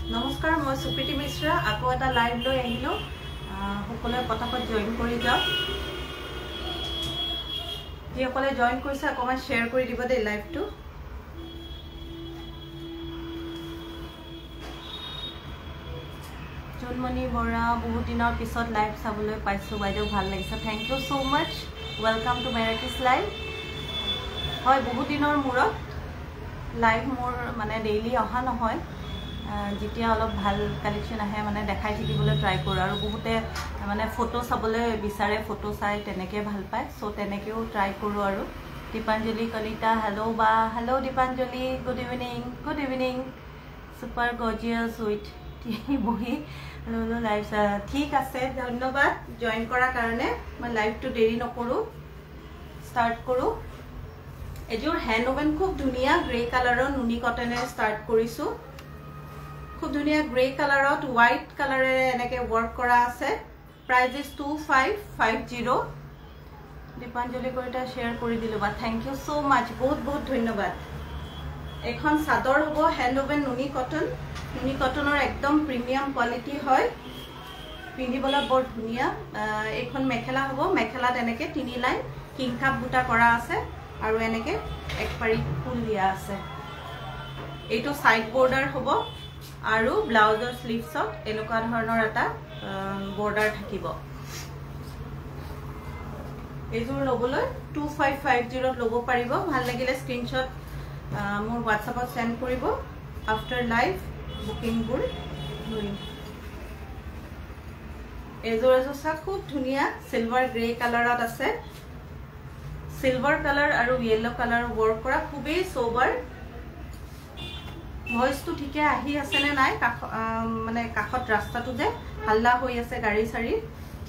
নমস্কাৰ মই সুপ্ৰীতি মিশ্ৰা আকৌ এটা লাইভ লৈ আহিলো সকলোৱে পটাপট জয়েন কৰি যাওক যিসকলে জয়েন কৰিছে অকমান শেয়াৰ কৰি দিব দেই লাইভটো জন্মনি বৰা বহুত দিনৰ পিছত লাইভ চাবলৈ পাইছো বাইদেউ ভাল লাগিছে thank you so much welcome to Meraki's live হয় বহুত দিনৰ মূৰত লাইভ মোৰ মানে ডেইলি অহা নহয় যেতিয়া অলপ ভাল কালেকশন আহে মানে দেখাই থাকিবলৈ ট্রাই কৰো আৰু বহুতে মানে ফটো চাবলৈ বিচাৰে ফটো চাই তেনেকে ভাল পায় সো তেনেকেও ট্ৰাই কৰো আৰু Dipanjali Kalita hello Dipanjali good evening super gorgeous with বহি ললো লাইভ ঠিক আছে ধন্যবাদ জয়েন কৰাৰ কাৰণে মই লাইভটো দেৰি নকৰো স্টাৰ্ট কৰো এজোৰ হ্যান্ড ওভেন খুব ধুনিয়া গ্ৰে কালাৰৰ নুনি কটনে স্টাৰ্ট কৰিছো খুব ধুনিয়া গ্ৰে কালাৰত হোৱাইট কালাৰেৰে এনেকে ওয়াৰ্ক কৰা আছে প্ৰাইস ইজ 2550 দীপাঞ্জলি কৰিটা শেয়াৰ কৰি দিলো বা থ্যাংক ইউ সো মাচ বহুত বহুত ধন্যবাদ এখন সাদৰ হ'ব হ্যান্ড ওভেন নুনি কটনৰ একদম প্ৰিমিয়াম কোৱালিটি হয় পিন্ধিবলৈ বৰ ধুনিয়া এখন মেখেলা হ'ব মেখেলাত এনেকে তিনি লাইন কিংখাপ বুটা কৰা আছে আৰু এনেকে এক পাৰি ফুল দিয়া আছে এইটো সাইড বৰ্ডাৰ হ'ব আৰু ব্লাউজৰ স্লিভছত এনেকুৱা ধৰণৰ এটা বৰ্ডাৰ থাকিব এজোৰ লবলৈ 2550 লব পাৰিব ভাল লাগিলে স্ক্ৰিনশ্বট মোৰ WhatsAppত সেন্ড কৰিব আফটাৰ লাইভ বুকিং বোৰ এজোৰ খুব ধুনিয়া সিলভাৰ গ্ৰে কালাৰত আছে সিলভাৰ কালাৰ আৰু ইয়েলো কালাৰ ওয়াৰ্ক কৰা খুবেই সোবাৰ ভয়েসটো ঠিকে আহি আছে নে নাই মানে কাখত ৰাস্তাটো যে হাল্লা হৈ আছে গাড়ী সাৰি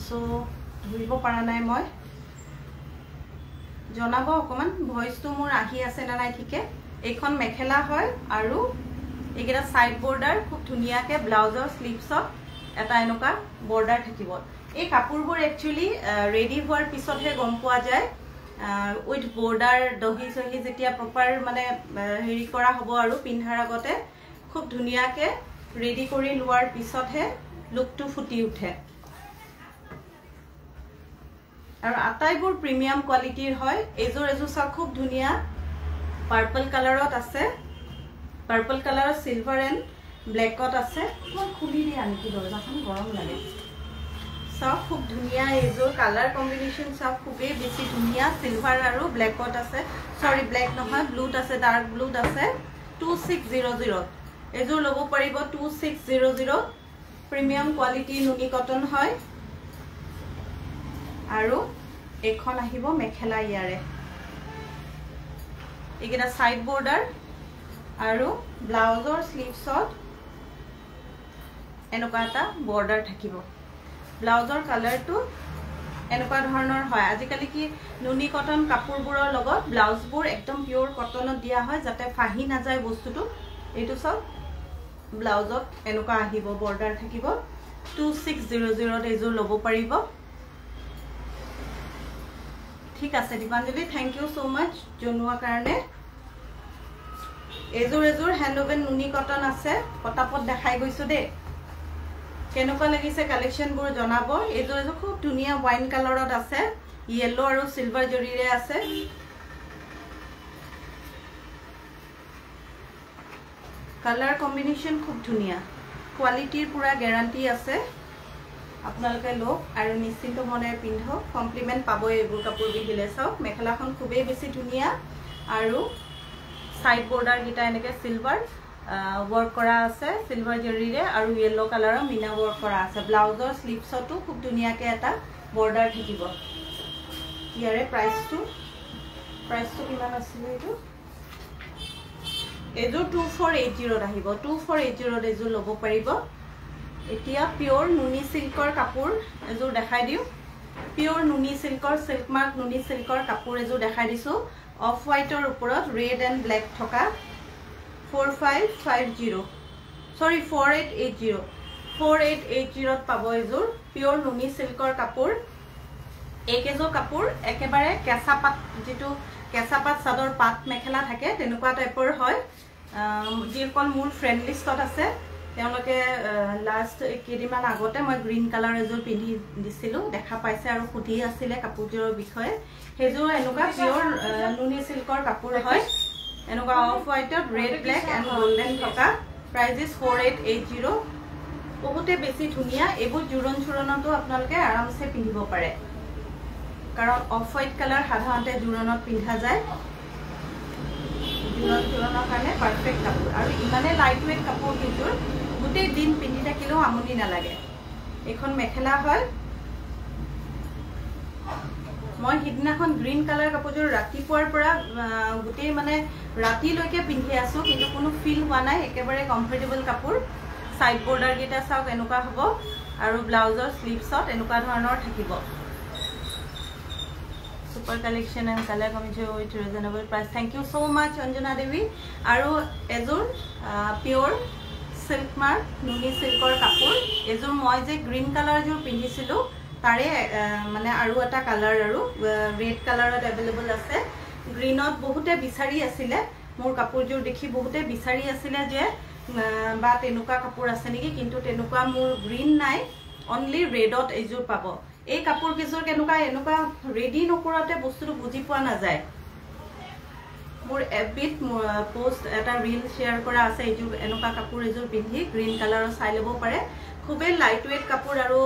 সো ধৰিব পৰা নাই মই জনাব অকমান ভয়েসটো মোৰ আহি আছে না নাই ঠিকে এখন মেখেলা হয় আৰু একেটা সাইড বৰ্ডাৰ খুব ধুনিয়াকে ব্লাউজৰ স্লিভছত এটা এনেকা বৰ্ডাৰ থাকিব এই কাপোৰবোৰ একচুয়ালি ৰেডি হোৱাৰ পিছতহে গম পোৱা যায় উইথ বৰ্ডাৰ দহি সহি যেতিয়া প্ৰপাৰ মানে হেৰি কৰা হ'ব আৰু পিন্ধাৰ আগতে খুব ধুনিয়াকে ৰেডি কৰি লোৱাৰ পিছতহে লুকটো ফুটি উঠে আৰু আটাইবোৰ প্ৰিমিয়াম কোৱালিটিৰ হয় এজোৰ খুব ধুনিয়া পাৰ্পল কালাৰত আছে পাৰ্পল কালাৰত সিলভাৰ এন্ড ব্ল্যাকত আছে মই খুলি দি আনকি দৰজাখন গৰম লাগে সব খুব ধুনিয়া এজোৰ কালাৰ কম্বিনেশন সব খুবেই বেছি ধুনিয়া সিলভাৰ আৰু ব্ল্যাকত আছে সৰি ব্ল্যাক নহয় ব্লুত আছে ডাৰ্ক ব্লুত আছে 2600 এজোৰ লব পাৰিব 2600 প্ৰিমিয়াম কোৱালিটি নুনি কটন হয় আৰু এখন আহিব মেখেলা ইয়াৰে একেটা সাইড বৰ্ডাৰ আৰু ব্লাউজৰ স্লিভছত এনেকুৱা এটা বৰ্ডাৰ থাকিব ব্লাউজৰ কালাৰটো এনেকুৱা ধৰণৰ হয় আজিকালি কি নুনি কটন কাপোৰবোৰৰ লগত ব্লাউজবোৰ একদম পিওৰ কটনত দিয়া হয় যাতে ফাহি না যায় বস্তুটো এইটো সব ব্লাউজত এনেকুৱা আহিব বৰ্ডাৰ থাকিব 2600 এজোৰ লব পাৰিব ঠিক আছে দীপাঞ্জলি থ্যাংক ইউ সো মাচ জনোৱা কাৰণে এজোৰ হ্যান্ডওভেন নুনি কটন আছে পটাপট দেখাই গৈছো দে কেনেকুৱা লাগিছে কালেকশনবোৰ জনাব এজোৰ খুব ধুনিয়া ওয়াইন কালাৰত আছে ইয়েলো আৰু সিলভাৰ জৰিৰে আছে কালাৰ কম্বিনেশন খুব ধুনিয়া কোৱালিটিৰ পুৰা গ্যাৰান্টি আছে আপোনালোকে লোক আৰু নিশ্চিন্ত মনে পিন্ধক কমপ্লিমেন্ট পাব এইবোৰ কাপোৰ বিহিলে সব মেখেলাখন খুবেই বেছি ধুনিয়া আৰু সাইড বৰ্ডাৰ গিটা এনেকে সিলভাৰ वर्क करा আছে সিলভাৰ জৰিৰে আৰু ইয়েলো কালাৰৰ মিনা वर्क কৰা আছে ব্লাউজৰ স্লিভছটো খুব ধুনিয়াকে এটা বৰ্ডাৰ থাকিব ইয়াৰে প্ৰাইসটো কিমান আছিল এইটো এজো 2480 আহিব 2480 এজো লব পাৰিব এতিয়া পিওৰ নুনি সিল্কৰ কাপোৰ এজো দেখাই দিও পিওৰ নুনি সিল্কৰ সিল্ক মাৰ্ক নুনি সিল্কৰ কাপোৰ এজো দেখাই দিছো অফ হোয়াইটৰ ওপৰত ৰেড এন্ড ব্ল্যাক থকা 4550 sorry 4880 পাব এজোৰ পিওৰ নুনি সিল্কৰ কাপোৰ একেজো কাপোৰ একেবাৰে কেঁচা পাত যেটো কেঁচা পাত সাদৰ পাত মেখেলা থাকে তেনেকুৱা টাইপৰ হয় যিকল মোৰ ফ্ৰেন্ড লিষ্টত আছে তেওঁলোকে লাষ্ট কেদিমান আগতে মই গ্ৰীন কালাৰ এজোৰ পিন্ধি দিছিলো দেখা পাইছে আৰু খুদি আছিল কাপোৰজোৰৰ বিষয়ে হেজো এনেকুৱা পিওৰ নুনি সিল্কৰ কাপোৰ হয় এনেকুৱা অফ হোয়াইটত ৰেড ব্ল্যাক এন্ড গোল্ডেন থকা প্ৰাইস ইজ 4880 বহুতে বেছি ধুনিয়া এবোৰ জুৰণ চুৰণতো আপোনালোকে আৰামসে পিন্ধিব পাৰে কাৰণ অফ হোয়াইট কালাৰ সাধাৰণতে জুৰণত পিন্ধা যায় জুৰণ চুৰণৰ কাৰণে পাৰফেক্ট কাপোৰ আৰু ইমানে লাইট ওয়েট কাপোৰ কিন্তু গোটেই দিন পিন্ধি থাকিলেও আমনি নালাগে এখন মেখেলা হয় মই হিদিনাখন গ্ৰীন কালাৰ কাপোৰজোৰ ৰাতিপুৱাৰ পৰা গোটেই মানে ৰাতিলৈকে পিন্ধি আছো কিন্তু কোনো ফিল হোৱা নাই একেবাৰে কমফৰ্টেবল কাপোৰ সাইড বৰ্ডাৰ গিটা চাওক এনেকুৱা হ'ব আৰু ব্লাউজৰ স্লিভছত এনেকুৱা ধৰণৰ থাকিব super collection and colour combination with reasonable price thank you so much Anjana Devi আৰু এজোৰ পিওৰ সিল্ক মাৰ্ক নুনি সিল্কৰ কাপোৰ এজোৰ মই যে গ্ৰীন কালাৰ জোৰ পিন্ধিছিলো তাৰে মানে আৰু এটা কালাৰ আৰু ৰেড কালাৰত अवेलेबल আছে গ্ৰীনত বহুতে বিচাৰি আছিল মোৰ কাপোৰজোৰ দেখি বহুতে বিচাৰি আছিল যে বা তেনুকা কাপোৰ আছে নেকি কিন্তু তেনুকা মোৰ গ্ৰীন নাই অনলি ৰেডত এজোৰ পাব এই কাপোৰ কিজোৰ কেনুকা এনুকা ৰেডি নকৰাতে বস্তুটো বুজি পোৱা না যায় মোৰ এবিট পোষ্ট এটা ৰীল শেয়াৰ কৰা আছে এজোৰ এনুকা কাপোৰ এজোৰ পিন্ধি গ্ৰীন কালাৰৰ চাই লব পাৰে খুবে লাইট ওয়েট কাপোৰ আৰু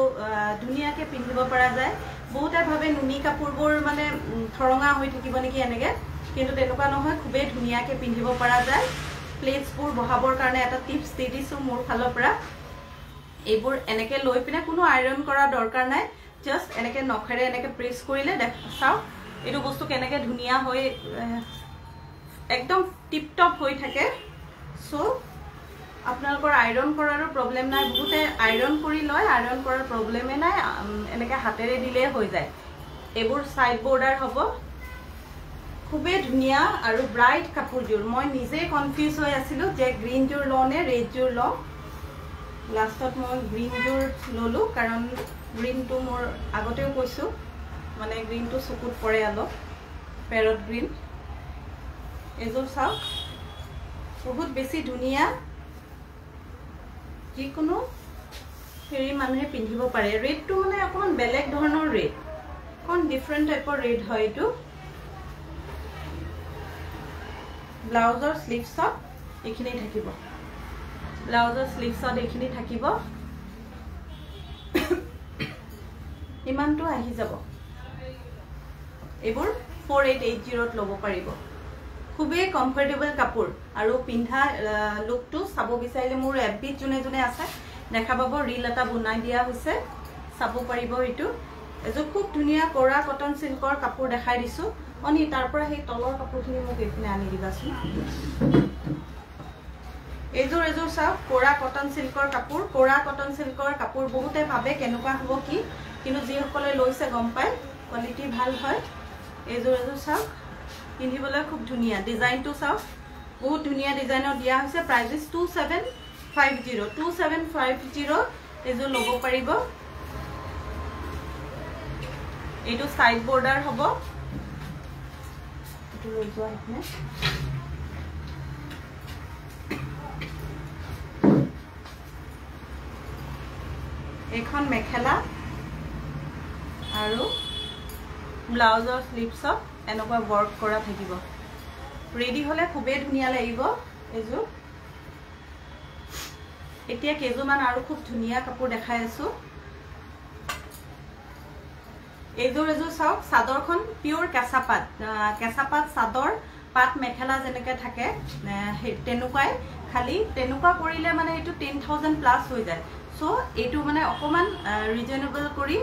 ধুনিয়াকে পিন্ধিব পৰা যায় বহুতে ভাবে নুনি কাপোৰবোৰ মানে থৰঙা হৈ থাকিব নেকি এনেকে কিন্তু তেনেকুৱা নহয় খুবে ধুনিয়াকে পিন্ধিব পৰা যায় প্লেটছবোৰ বহাবৰ কাৰণে এটা টিপস দি দিছো মোৰ ফালৰ পৰা এইবোৰ এনেকে লৈ পিনে কোনো আইৰন কৰা দৰকাৰ নাই জাস্ট এনেকে নখৰে এনেকে প্ৰেছ কৰিলে দেখাও এটো বস্তু কেনেকে ধুনিয়া হৈ একদম টিপ টপ হৈ থাকে সো আপোনালোকৰ আইৰন কৰাৰ প্ৰবলেম নাই বহুতে আইৰন কৰি লয় আইৰন কৰাৰ প্ৰবলেমে নাই এনেকে হাতেৰে দিলে হৈ যায় এবোৰ সাইড বৰ্ডাৰ হ'ব খুবে ধুনিয়া আৰু ব্ৰাইট কাপোৰজোৰ মই নিজে কনফিউজ হৈ আছিলো যে গ্ৰীন জোৰ লনে ৰেড জোৰ ল লাষ্টত মই গ্ৰীন জোৰ ললো কাৰণ গ্ৰীন টু মোৰ আগতেও কৈছো মানে গ্ৰীন টু চকুত পৰে অলপ পেৰট গ্ৰীন এজোৰ চাওক বহুত বেছি ধুনিয়া যিকোনো হেৰি মানুহে পিন্ধিব পাৰে ৰেডটো মানে অকমান বেলেগ ধৰণৰ ৰেড কোন ডিফাৰেন্ট টাইপৰ ৰেড হয় এটো ব্লাউজৰ স্লিভছত এখিনি থাকিব ব্লাউজৰ স্লিভছত এখিনি থাকিব ইমানটো আহি যাব এবোৰ 4880 ত ল'ব পাৰিব খুবেই কমফৰ্টেবল কাপোৰ আৰু পিন্ধা লুকটো চাব বিচাৰিলে মোৰ এফবি জুনে জুনে আছে দেখা পাব ৰিল এটা বনাই দিয়া হৈছে চাব পাৰিব এইটো এযোৰ খুব ধুনীয়া কোৰা কটন সিল্কৰ কাপোৰ দেখাই দিছো অনি তাৰ পৰা সেই তলৰ কাপোৰখিনি মোক এইপিনে আনি দিবাচোন এযোৰ চাওক কোৰা কটন সিল্কৰ কাপোৰ বহুতে ভাবে কেনেকুৱা হ'ব কি কিন্তু যিসকলে লৈছে গম পায় কোৱালিটি ভাল হয় এযোৰ চাওক পিন্ধিবলৈ খুব ধুনীয়া ডিজাইনটো চাওক বহুত ধুনীয়া ডিজাইনৰ দিয়া হৈছে প্ৰাইস 2750 এযোৰ ল'ব পাৰিব এইটো সাইড বৰ্ডাৰ হ'ব এইটো লৈ যোৱা এখানে এখন মেখেলা আৰু ব্লাউজৰ স্লিভছত এনেকুৱা ওয়াৰ্ক কৰা থাকিব ৰেডি হলে খুবেই ধুনীয়া লাগিব এযোৰ এতিয়া কেজুমান আৰু খুব ধুনীয়া কাপোৰ দেখাই আছো এযোৰ চাওক চাদৰখন পিওৰ কেঁচাপাত চাদৰ পাট মেখেলা যেনেকৈ থাকে তেনেকুৱাই খালি তেনেকুৱা কৰিলে মানে এইটো 10000 প্লাস হৈ যায় সো এইটো মানে অকমান ৰিজনেবল কৰি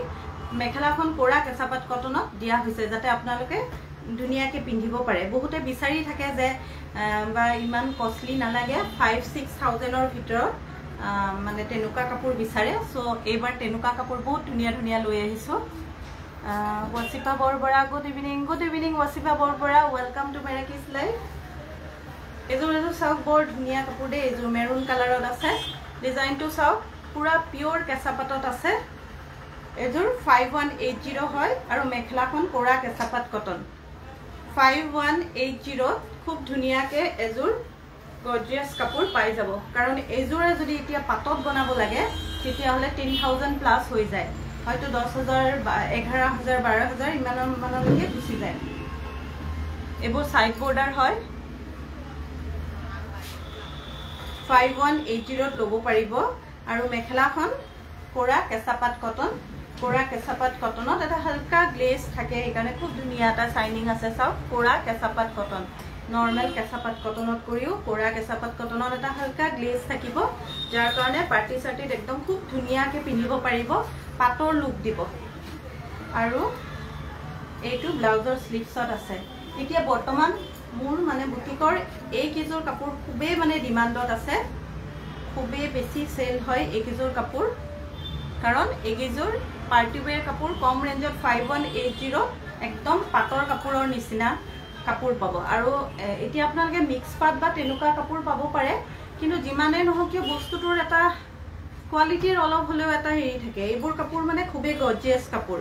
মেখেলাখন কোৰা কেঁচাপাত কটনত দিয়া হৈছে যাতে আপোনালোকে ধুনীয়াকে পিন্ধিব পাৰে বহুতে বিচাৰি থাকে যে বা ইমান কষ্টলি নালাগে 5-6000 ৰ ভিতৰত মানে তেনেকুৱা কাপোৰ বিচাৰে সো এইবাৰ তেনেকুৱা কাপোৰ বহুত ধুনীয়া লৈ আহিছো Wasifa Borbora good evening Wasifa Borbora welcome to Meraki's life এযোৰ চাওক বৰ ধুনীয়া কাপোৰ দে এযোৰ মেৰুন কালাৰত আছে ডিজাইনটো চাওক পুৰা পিওৰ কেঁচাপাতত আছে এযোৰ 5180 হয় আৰু মেখেলাখন কোৰা কেঁচাপাত কটন 5180 খুব ধুনীয়াকে এযোৰ গৰ্জিয়াস কাপোৰ পাই যাব কাৰণ এযোৰে যদি এতিয়া পাতত বনাব লাগে তেতিয়া হলে 10000 প্লাস হৈ যায় হয়তো 10000 11000 12000 ইমানলৈকে গুচি যায় এবোৰ সাইড বৰ্ডাৰ হয় 5180 ত ল'ব পাৰিব আৰু মেখেলাখন কোৰা কেঁচাপাত কটনত এটা হালকা গ্লেজ থাকে এইকাৰণে খুব ধুনীয়া এটা শাইনিং আছে চাওক কোৰা কেঁচাপাত কটন নৰমাল কেঁচাপাত কটনত কৰিও কোৰা কেঁচাপাত কটনত এটা হালকা গ্লেজ থাকিব যাৰ কাৰণে পাৰ্টি সাৰ্টিত একদম খুব ধুনীয়াকে পিন্ধিব পাৰিব পাতৰ লুক দিব আৰু এইটো ব্লাউজৰ স্লিভছত আছে এতিয়া বৰ্তমান মোৰ মানে বুটিকৰ এই কিজোৰ কাপোৰ খুবেই মানে ডিমান্ডত আছে খুবেই বেছি সেল হয় এই কিজোৰ কাপোৰ কাৰণ এই কিজোৰ পাৰ্টি ওয়্যাৰ কাপোৰ কম ৰেঞ্জত 5180 একদম পাতৰ কাপোৰৰ নিচিনা কাপোৰ পাব আৰু এতিয়া আপোনালোকে মিক্স পাট বা তেনেকুৱা কাপোৰ পাব পাৰে কিন্তু যিমানে নহওক কিয় বস্তুটোৰ এটা কোৱালিটিৰ অলপ হলেও এটা হেৰি থাকে এইবোৰ কাপোৰ মানে খুবেই গৰ্জিয়াস কাপোৰ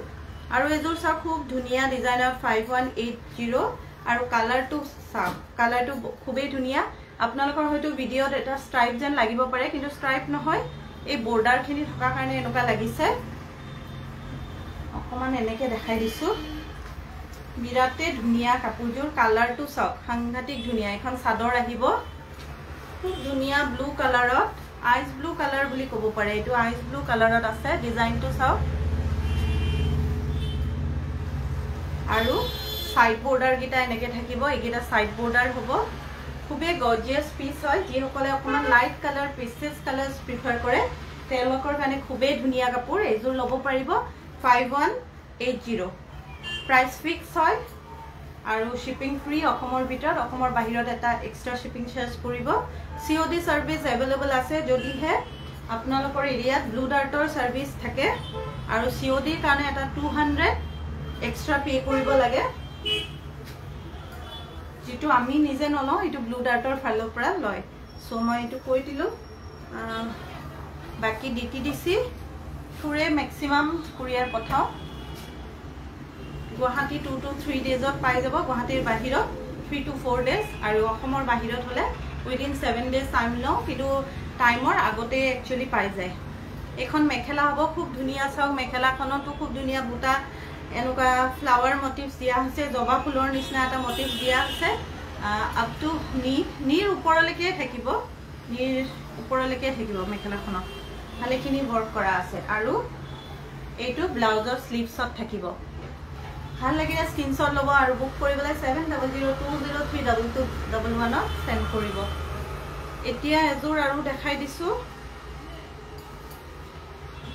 আৰু এযোৰ চাওক খুব ধুনীয়া ডিজাইনৰ 5180 আৰু কালাৰটো চাওক কালাৰটো খুবেই ধুনীয়া আপোনালোকৰ হয়তো ভিডিঅত এটা ষ্ট্ৰাইপ যেন লাগিব পাৰে কিন্তু ষ্ট্ৰাইপ নহয় এই বৰ্ডাৰখিনি থকা কাৰণে এনেকুৱা লাগিছে অকমান এনেকে দেখাই দিছো বিৰাতে ধুনীয়া কাপোৰযোৰ কালাৰটো চাওক সাংঘাতিক ধুনীয়া এখন চাদৰ আহিব খুব ধুনীয়া ব্লু কালাৰত আইস ব্লু কালাৰ বুলি ক'ব পাৰে এইটো আইস ব্লু কালাৰত আছে ডিজাইনটো চাওক আৰু সাইড বৰ্ডাৰ গিটা এনেকে থাকিব এইগিটা সাইড বৰ্ডাৰ হ'ব খুবেই গৰ্জিয়াস পিস হয় যিসকলে অকমান লাইট কালাৰ পেস্টেল কালাৰস প্ৰিফাৰ কৰে তেওঁলোকৰ কাৰণে খুবেই ধুনীয়া কাপোৰ এইযোৰ ল'ব পাৰিব 5180 প্ৰাইস ফিক্স হয় আৰু শিপিং ফ্ৰী অসমৰ ভিতৰত অসমৰ বাহিৰত এটা এক্সট্ৰা শিপিং চাৰ্জ পৰিব সিওডি সাৰ্ভিস अवेलेबल আছে যদিহে আপোনালোকৰ এৰিয়াত ব্লু ডাৰ্টৰ সাৰ্ভিস থাকে আৰু সিওডিৰ কাৰণে এটা 200 এক্সট্ৰা পে কৰিব লাগে যেটো আমি নিজে নলও এটো ব্লু ডাৰ্টৰ ফালৰ পৰা লয় সো মই এটো কৈ দিলো বাকি ডিটিডিসি থুৰে ম্যাক্সিমাম কুৰিয়াৰ পঠাও গুৱাহাটী 2 to 3 ডেজত পাই যাব গুৱাহাটীৰ বাহিৰত 3 to 4 ডেজ আৰু অসমৰ বাহিৰত হলে উইদিন 7 ডেজ টাইম লও কিন্তু টাইমৰ আগতে একচুয়ালি পাই যায় এখন মেখেলা হ'ব খুব ধুনীয়া চাওক মেখেলাখনতো খুব ধুনীয়া বুটা এনেকুৱা ফ্লাৱাৰ মোটিভস দিয়া আছে জবা ফুলৰ নিচিনা এটা মোটিভস দিয়া আছে আপ টু নীৰ ওপৰলৈকে থাকিব মেখেলাখনত ভালেখিনি ওয়াৰ্ক কৰা আছে আৰু এইটো ব্লাউজৰ স্লিভছত থাকিব ভাল লাগিলে স্ক্ৰিনশ্বট ল'ব আৰু বুক কৰিবলৈ 7002032211 সেন্ড কৰিব এতিয়া এযোৰ আৰু দেখাই দিছো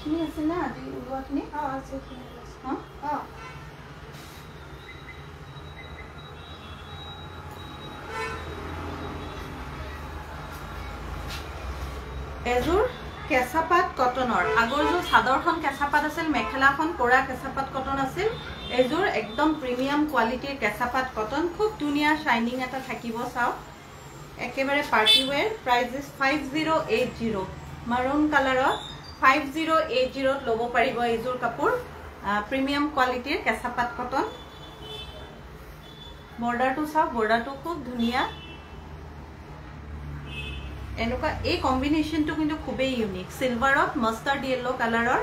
কি আছে না আজি ওলোৱাখিনি আছে কি এযোৰ কেঁচাপাত কটনৰ আগৰ যোৰ চাদৰখন কেঁচাপাত আছিল মেখেলাখন কৰা কেঁচাপাত কটন আছিল এযোৰ একদম প্ৰিমিয়াম কোৱালিটিৰ কেঁচাপাত কটন খুব ধুনীয়া শাইনিং এটা থাকিব চাও একেবাৰে পাৰ্টি ওয়্যাৰ প্ৰাইস ইজ 5080 মাৰুন কালাৰত 5080 ত ল'ব পাৰিব এযোৰ কাপোৰ প্ৰিমিয়াম কোৱালিটিৰ কেঁচাপাত কটন বৰ্ডাৰটো চাও বৰ্ডাৰটো খুব ধুনীয়া এনুকা এই কম্বিনেশনটো কিন্তু খুবেই ইউনিক সিলভাৰত মাস্টাৰ্ড ইয়েলো কালাৰৰ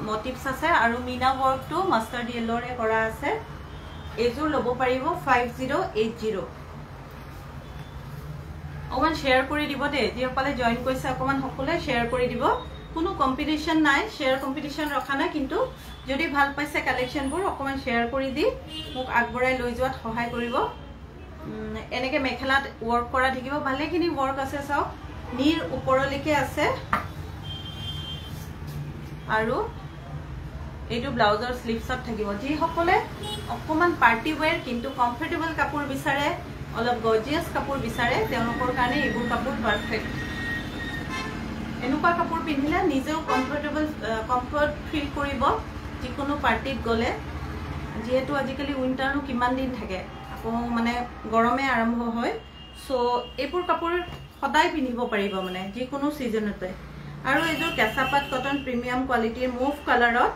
মোটিভস আছে আৰু মিনা ওয়াৰ্কটো মাস্টাৰ্ড ইয়েলোৰে কৰা আছে এযোৰ ল'ব পাৰিব 5080 অকমান শেয়াৰ কৰি দিব দে যিসকলে জয়েন কৰিছে অকমান সকলে শেয়াৰ কৰি দিব কোনো কম্পিটিশন নাই শেয়াৰ কম্পিটিশন ৰখা নাই কিন্তু যদি ভাল পাইছে কালেকশনবোৰ অকমান শেয়াৰ কৰি দি মোক আগবঢ়াই লৈ যোৱাত সহায় কৰিব এনেকে মেখেলাত ওয়াৰ্ক কৰা থাকিব ভালেখিনি ওয়াৰ্ক আছে চাও নীৰ ওপৰলৈকে আছে আৰু এইটো ব্লাউজৰ স্লিভছত থাকিব যি সকলে অকমান পাৰ্টি ওয়্যাৰ কিন্তু কমফৰ্টেবল কাপোৰ বিচাৰে অলপ গৰ্জিয়াস কাপোৰ বিচাৰে তেওঁলোকৰ কাৰণে এইবোৰ কাপোৰ পাৰফেক্ট এনেকুৱা কাপোৰ পিন্ধিলে নিজেও কমফৰ্ট ফিল কৰিব যিকোনো পাৰ্টিত গলে যেহেতু আজিকালি উইন্টাৰনো কিমান দিন থাকে মানে গৰমে আৰম্ভ হয় সো এইবোৰ কাপোৰ সদায় পিন্ধিব পাৰিব মানে যিকোনো সিজনতে আৰু এযোৰ কেঁচাপাত কটন প্ৰিমিয়াম কোৱালিটিৰ মুভ কালাৰত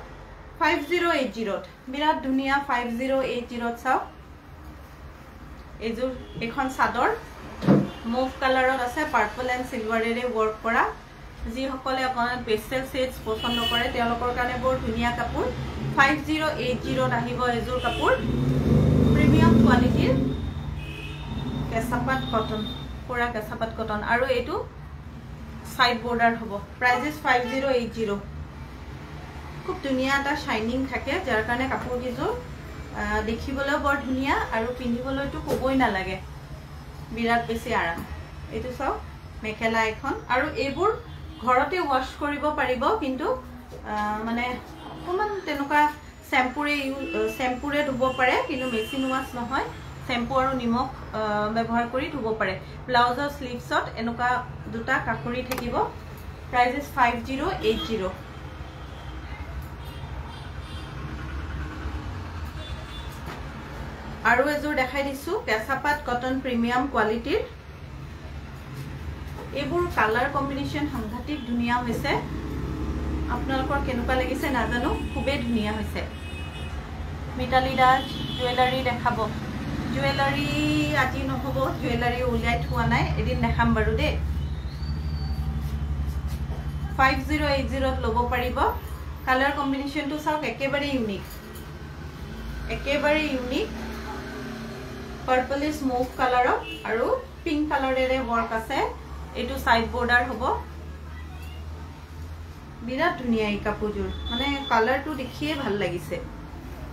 5080 ত বিৰাট ধুনীয়া 5080 ত চাও এযোৰ এখন চাদৰ মুভ কালাৰত আছে পাৰ্পল এণ্ড সিলভাৰেৰে ওয়াৰ্ক কৰা যি সকলে অকমান পেস্টেল শেডস পছন্দ কৰে তেওঁলোকৰ কাৰণে বৰ ধুনীয়া কাপোৰ 5080 ত আহিব এযোৰ কাপোৰ প্ৰিমিয়াম কোৱালিটিৰ কেঁচাপাত কটন পুৰা কেঁচাপাত কটন আৰু এইটো সাইড বৰ্ডাৰ হ'ব প্ৰাইস ইজ 5080 খুব ধুনীয়া এটা শাইনিং থাকে যাৰ কাৰণে কাপোৰ কিযোৰ দেখিবলৈ বৰ ধুনীয়া আৰু পিন্ধিবলৈতো কবই নালাগে বিৰাট বেছি আৰাম এইটো চাও মেখেলা এখন আৰু এইবোৰ ঘৰতে ওয়াশ কৰিব পাৰিব কিন্তু মানে অকমান তেনেকুৱা শ্যাম্পুৰে ধুব পাৰে কিন্তু মেচিন ওয়াশ নহয় শ্যাম্পু আৰু নিমখ ব্যৱহাৰ কৰি ধুব পাৰে ব্লাউজৰ স্লিভছত এনেকুৱা দুটা কাকৰি থাকিব প্ৰাইস ইজ 5080 আৰু এযোৰ দেখাই দিছো কেঁচাপাত কটন প্ৰিমিয়াম কোৱালিটিৰ এইবোৰ কালাৰ কম্বিনেশন সাংঘাতিক ধুনীয়া হৈছে আপোনালোকৰ কেনেকুৱা লাগিছে নাজানো খুবেই ধুনীয়া হৈছে মিতালী দাস জুৱেলাৰী দেখাব জুৱেলাৰী আজি নহব জুৱেলাৰী উলিয়াই থোৱা নাই এদিন দেখাম বাৰু দে 5080 ত ল'ব পাৰিব কালাৰ কম্বিনেশনটো চাওক একেবাৰে ইউনিক পাৰ্পলিশ মুভ কালাৰত আৰু পিংক কালাৰেৰে ওয়াৰ্ক আছে এইটো সাইড বৰ্ডাৰ হ'ব বিৰাট ধুনীয়া এই কাপোৰযোৰ মানে কালাৰটো দেখিয়ে ভাল লাগিছে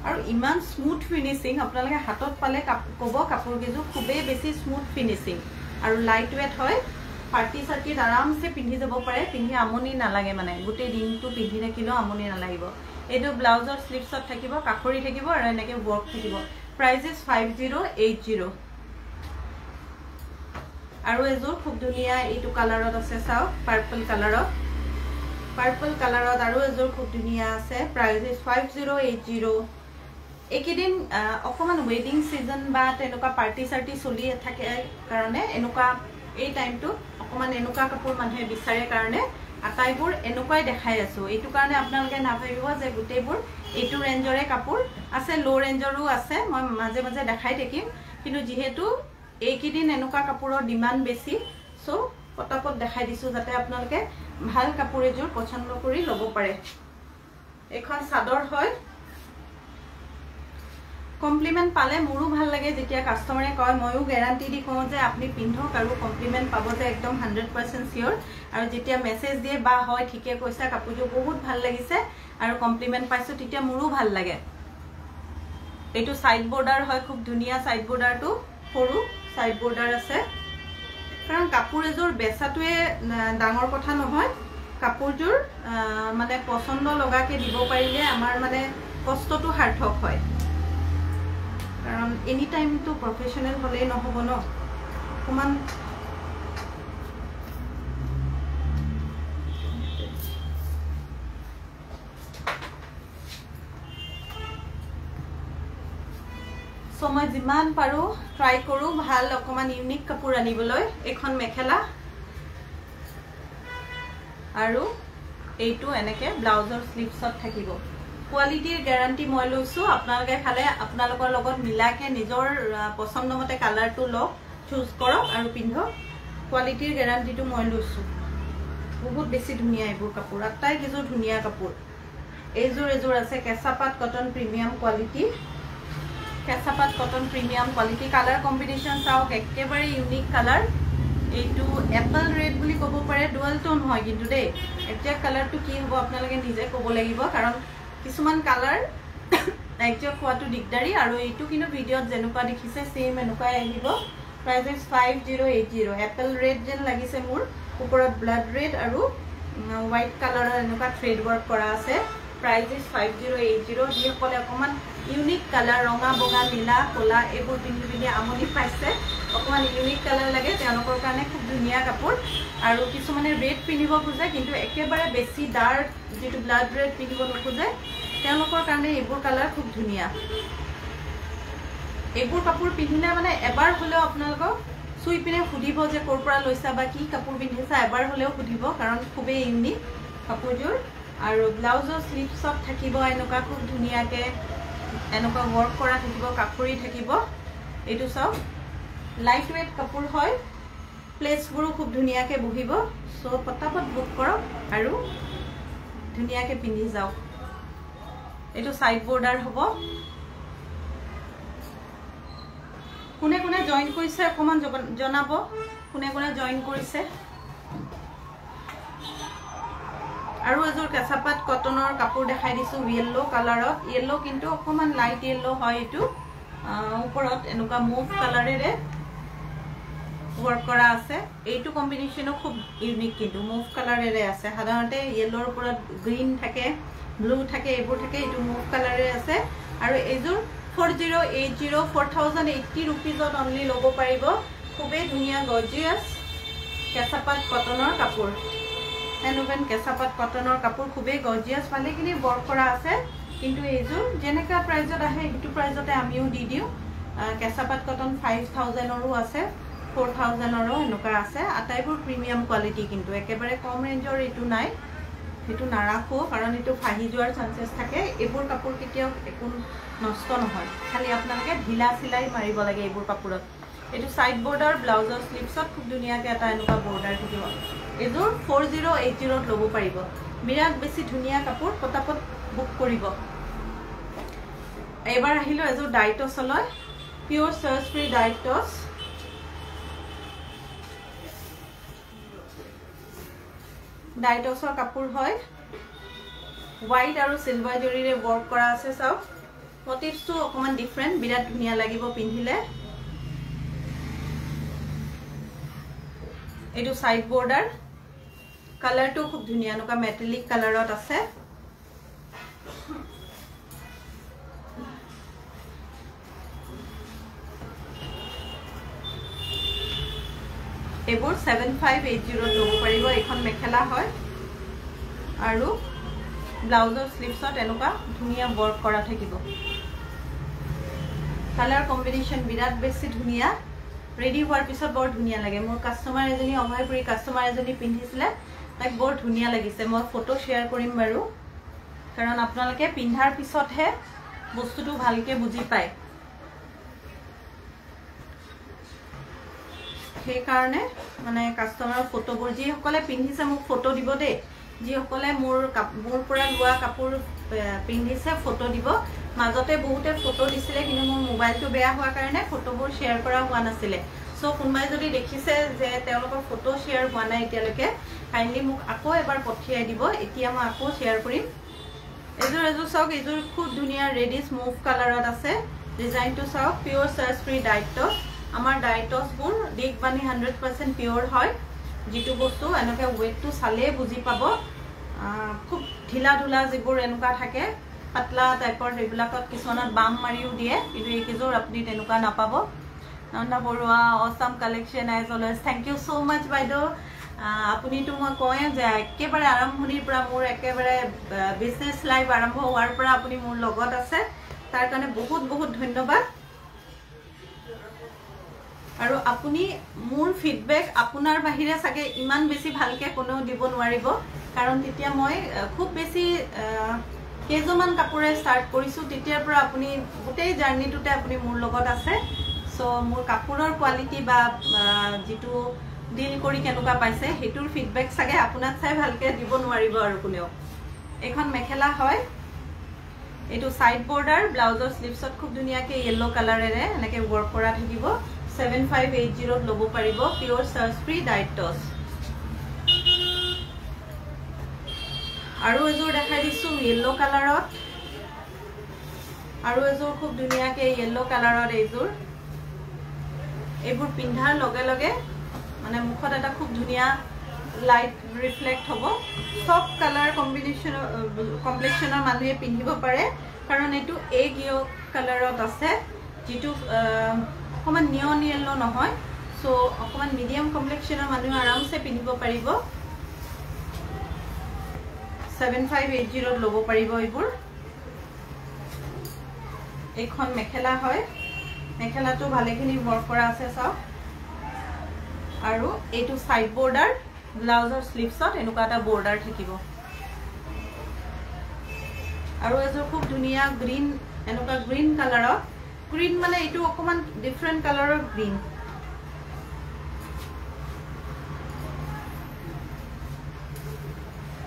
আৰু ইমান স্মুথ ফিনিশিং আপোনালোকে হাতত পালে কব কাপোৰ কেযোৰ খুবেই বেছি স্মুথ ফিনিশিং আৰু লাইট ওয়েট হয় পাৰ্টি সাৰ্টিত আৰামছে পিন্ধি যাব পাৰে পিন্ধি আমনি নালাগে মানে গোটেই দিনটো পিন্ধি থাকিলেও আমনি নালাগিব এইটো ব্লাউজৰ স্লিভছত থাকিব কাখৰি থাকিব আৰু এনেকে ওয়াৰ্ক থাকিব প্ৰাইস ইজ 5080 আৰু এযোৰ খুব ধুনীয়া এইটো কালাৰত আছে চাও পাৰ্পল কালাৰত আৰু এযোৰ খুব ধুনীয়া আছে প্ৰাইস ইজ 5080 একেদিন অকমান ওয়েডিং সিজন বা তেনেকুৱা পাৰ্টি সাৰ্টি চলি থাকে কাৰণে এনেকুৱা এই টাইমটো অকমান এনেকুৱা কাপোৰ মানুহে বিচাৰে কাৰণে আটাইবোৰ এনেকুৱাই দেখাই আছো এইটো কাৰণে আপোনালোকে নাভাবিব যে গুটেইবোৰ এইটো ৰেঞ্জৰে কাপোৰ আছে লো ৰেঞ্জৰো আছে মই মাজে মাজে দেখাই থাকিম কিন্তু যেহেতু এইকেদিন এনেকুৱা কাপোৰৰ ডিমান্ড বেছি সো পটাপট দেখাই দিছো যাতে আপোনালোকে ভাল কাপোৰ এযোৰ পছন্দ কৰি ল'ব পাৰে এখন চাদৰ হয় কমপ্লিমেন্ট পালে মোৰো ভাল লাগে যেতিয়া কাস্টমাৰে কয় ময়ো গ্যাৰান্টি দি কওঁ যে আপুনি পিন্ধক আৰু কমপ্লিমেন্ট পাব যে একদম 100% সিওৰ আৰু যেতিয়া মেসেজ দিয়ে বা হয় ঠিকে কৈছা কাপোৰটো বহুত ভাল লাগিছে আৰু কমপ্লিমেন্ট পাইছো তেতিয়া মোৰো ভাল লাগে এইটো সাইড বৰ্ডাৰ হয় খুব ধুনিয়া সাইড বৰ্ডাৰটো সৰু সাইড বৰ্ডাৰ আছে কাৰণ কাপোৰ এজোৰ বেচাটোৱে ডাঙৰ কথা নহয় কাপোৰজোৰ মানে পছন্দ লগাকে দিব পাৰিলে আমাৰ মানে কষ্টটো সাৰ্থক হয় কাৰণ এনি টাইম তো প্ৰফেশনাল হলেই নহব ন সমান সো মই যিমান পাৰো ট্ৰাই কৰো ভাল অকমান ইউনিক কাপোৰ আনিবলৈ এখন মেখেলা আৰু এইটো এনেকে ব্লাউজৰ স্লিভছত থাকিব কোৱালিটিৰ গ্যাৰান্টি মই লৈছো আপোনালোকে খালে আপোনালোকৰ লগত মিলাকে নিজৰ পছন্দমতে কালাৰটো লওক চুজ কৰক আৰু পিন্ধক কোৱালিটিৰ গ্যাৰান্টিটো মই লৈছো বহুত বেছি ধুনিয়া এইবোৰ কাপোৰ আটাই কিছু ধুনিয়া কাপোৰ এজোৰ আছে কেঁচাপাত কটন প্ৰিমিয়াম কোৱালিটি কেঁচাপাত cotton premium quality colour combination চাওক একেবাৰে ইউনিক কালাৰ এইটো এপল ৰেড বুলি ক'ব পাৰে ডুৱেল টোন হয় কিন্তু দেই একজেক্ট কালাৰটো কি হ'ব আপোনালোকে নিজে ক'ব লাগিব কাৰণ কিছুমান কালাৰ একজেক্ট কোৱাটো দিগদাৰি আৰু এইটো কিন্তু ভিডিঅ'ত যেনেকুৱা দেখিছে সেম এনেকুৱাই আহিব প্ৰাইস 5080 এপল ৰেড যেন লাগিছে মোৰ ওপৰত ব্লাড ৰেড আৰু হোৱাইট কালাৰৰ এনেকুৱা থ্ৰেড ওয়াৰ্ক কৰা আছে প্ৰাইস 5080 যি সকলে অকমান ইউনিক কালাৰ ৰঙা বগা নীলা কলা এইবোৰ পিন্ধি আমনি পাইছে অকমান ইউনিক কালাৰ লাগে তেওঁলোকৰ কাৰণে খুব ধুনিয়া কাপোৰ আৰু কিছুমানে ৰেড পিন্ধিব খোজে কিন্তু একেবাৰে বেছি ডাৰ্ক যেটো ব্লাড ৰেড পিন্ধিব নোখোজে তেওঁলোকৰ কাৰণে এইবোৰ কালাৰ খুব ধুনিয়া এইবোৰ কাপোৰ পিন্ধিলে মানে এবাৰ হলেও আপোনালোকক সুই পিনে খুদিব যে কৰ পৰা লৈছা বা কি কাপোৰ পিন্ধিছা এবাৰ হলেও খুদিব কাৰণ খুবেই ইউনিক কাপোৰজোৰ আৰু ব্লাউজৰ স্লিভছত থাকিব এনেকুৱা খুব ধুনিয়াকে এনেকুৱা ওয়াৰ্ক কৰা থাকিব কাপোৰি থাকিব এইটো সব লাইট ওয়েট কাপোৰ হয় প্লেটছবোৰ খুব ধুনিয়াকে বহিব সো পটাপট বুক কৰক আৰু ধুনিয়াকে পিন্ধি যাও এইটো সাইড বৰ্ডাৰ হ'ব কোনে কোনে জয়েন কৰিছে অকমান জনাব কোনে কোনে জয়েন কৰিছে আৰু এজোৰ কেঁচাপাত কটনৰ কাপোৰ দেখাই দিছো ইয়েলো কালাৰত ইয়েলো কিন্তু অকমান লাইট ইয়েলো হয় এটো ওপৰত এনেকুৱা মুভ কালাৰেৰে ওয়াৰ্ক কৰা আছে এইটো কম্বিনেশনো খুব ইউনিক কিন্তু মুভ কালাৰেৰে আছে সাধাৰণতে ইয়েলোৰ ওপৰত গ্ৰীন থাকে ব্লু থাকে এইবোৰ থাকে এইটো মুভ কালাৰে আছে আৰু এজোৰ 4080 4080 रुपीजত অনলি লব পাৰিব খুবেই ধুনিয়া গৰ্জিয়াস কেঁচাপাত কটনৰ কাপোৰ এনোভেন কেঁচাপাত কটনৰ কাপোৰ খুবেই গৰ্জিয়াস ভালেখিনি ওয়াৰ্ক কৰা আছে কিন্তু এইজোৰ যেনেকা প্ৰাইজত আহে এইটো প্ৰাইজতে আমিও দি দিও কেঁচাপাত কটন 5000 ৰও আছে 4000 ৰও এনেকা আছে আটাইবোৰ প্ৰিমিয়াম কোৱালিটি কিন্তু একেবাৰে কম ৰেঞ্জৰ এইটো নাই হেতু নাৰাখো কাৰণ এটো ফাহি যোৱাৰ চান্সেস থাকে এইবোৰ কাপোৰ কেতিয়াও একো নষ্ট নহয় খালি আপোনালোকে ঢিলা সিলাই মাৰিব লাগে এইবোৰ কাপোৰত এটো সাইড বৰ্ডাৰ ব্লাউজৰ স্লিভছত খুব ধুনিয়াকে এটা এনেকুৱা বৰ্ডাৰ থাকিব এজোৰ 4080 ত লব পাৰিব বিৰাট বেছি ধুনিয়া কাপোৰ পটাপট বুক কৰিব এবাৰ আহিলো এজোৰ ডাইটছলৈ পিওৰ সাৰ্চ ফ্ৰি ডাইটছ ডাইটছৰ কাপোৰ হয় হোৱাইট আৰু সিলভাৰ জৰিৰে ওয়াৰ্ক কৰা আছে সব মোটিভসটো অকমান ডিফাৰেন্ট বিৰাট ধুনিয়া লাগিব পিন্ধিলে এইটো সাইড বৰ্ডাৰ কালাৰটো খুব ধুনিয়া নকা মেটালিক কালাৰত আছে এবোৰ 7580 লব পাৰিব এখন মেখেলা হয় আৰু ব্লাউজৰ স্লিভছত এনেকুৱা ধুনিয়া ওয়াৰ্ক কৰা থাকিব কালাৰ কম্বিনেশন বিৰাট বেছি ধুনিয়া ৰেডি হোৱাৰ পিছত বৰ ধুনিয়া লাগে মোৰ কাস্টমাৰ এজনী অভয়পুৰী কাস্টমাৰ এজনী পিন্ধিছিলে তাক বৰ ধুনিয়া লাগিছে মই ফটো শেয়াৰ কৰিম বাৰু কাৰণ আপোনালোকে পিন্ধাৰ পিছতহে বস্তুটো ভালকে বুজি পায় সেই কাৰণে মানে কাস্টমাৰৰ ফটোবোৰ যি সকলে পিন্ধিছে মোক ফটো দিব দে যি সকলে মোৰ পৰা লোৱা কাপোৰ পিন্ধিছে ফটো দিব মাজতে বহুতে ফটো দিছিলে কিন্তু মোৰ মোবাইলটো বেয়া হোৱাৰ কাৰণে ফটোবোৰ শ্বেয়াৰ কৰা হোৱা নাছিলে সো কোনবাই যদি দেখিছে যে তেওঁলোকৰ ফটো শ্বেয়াৰ হোৱা নাই এতিয়ালৈকে কাইন্ডলি মোক আকৌ এবাৰ পঠিয়াই দিব এতিয়া মই আকৌ শ্বেয়াৰ কৰিম এজোৰ চাওক এজোৰ খুব ধুনীয়া ৰেডিশ মুভ কালাৰত আছে ডিজাইনটো চাওক পিওৰ চাৰ্জ ফ্ৰী ডাইটছ আমাৰ ডাইটছবোৰ দিগবানি 100% পিওৰ হয় যেটো বস্তু এনেকে ওয়েটটো চালে বুজি পাব খুব ঢিলা ঢুলা যিবোৰ এনেকুৱা থাকে পাতলা টাইপৰ এইবিলাকত কিছুমানত বাম মাৰিও দিয়ে কিন্তু এইকেজোৰ আপুনি তেনেকুৱা নাপাব Nanda Barua awesome collection as always thank you so much বাইদেউ আপুনি তো মই কয় যে একেবাৰে আৰম্ভণিৰ পৰা মোৰ একেবাৰে বিজনেস লাইফ আৰম্ভ হোৱাৰ পৰা আপুনি মোৰ লগত আছে তাৰ কাৰণে বহুত বহুত ধন্যবাদ আৰু আপুনি মোৰ ফিডবেক আপোনাৰ বাহিৰে সাকে ইমান বেছি ভালকে কোনো দিব নোৱাৰিব কাৰণ তেতিয়া মই খুব বেছি কেজমান কাপোৰে স্টাৰ্ট কৰিছো তেতিয়াৰ পৰা আপুনি গোটেই জাৰ্নিটোতে আপুনি মোৰ লগত আছে সো মোৰ কাপোৰৰ কোৱালিটি বা যেটো ডিল কৰি কেনেকুৱা পাইছে হেতুৰ ফিডবেক সাকে আপোনাক চাই ভালকে দিব নোৱাৰিব আৰু কোনেও এখন মেখেলা হয় এটো সাইড বৰ্ডাৰ ব্লাউজৰ স্লিভছত খুব ধুনিয়াকে ইয়েলো কালাৰেৰে এনেকে ওয়াৰ্ক কৰা থাকিব 7580 লব পাৰিব পিওৰ চাৰ্জ ফ্ৰী ডাইটছ আৰু এজোৰ দেখাই দিছো ইয়েলো কালাৰত আৰু এজোৰ খুব ধুনিয়াকে ইয়েলো কালাৰত এজোৰ এইবোৰ পিন্ধাৰ লগে লগে মানে মুখত এটা খুব ধুনিয়া লাইট ৰিফ্লেক্ট হ'ব সব কালাৰ কম্বিনেশনৰ মানুহে পিন্ধিব পাৰে কাৰণ এটো এগ ইয়ক কালাৰত আছে যেটো অকমান নিয়ন ইয়েলো নহয় সো অকমান মিডিয়াম কমপ্লেক্সনৰ মানুহে আৰামছে পিন্ধিব পাৰিব 7580 লব পাৰিব এইবোৰ এখন মেখেলা হয় মেখেলাটো ভালেখিনি ওয়াৰ্ক কৰা আছে সব আৰু এটো সাইড বৰ্ডাৰ ব্লাউজৰ স্লিভছত এনেকুৱা এটা বৰ্ডাৰ থাকিব আৰু এজোৰ খুব ধুনিয়া গ্ৰীন এনেকুৱা গ্ৰীন কালাৰত গ্ৰীন মানে এটো অকমান ডিফাৰেন্ট কালাৰৰ গ্ৰীন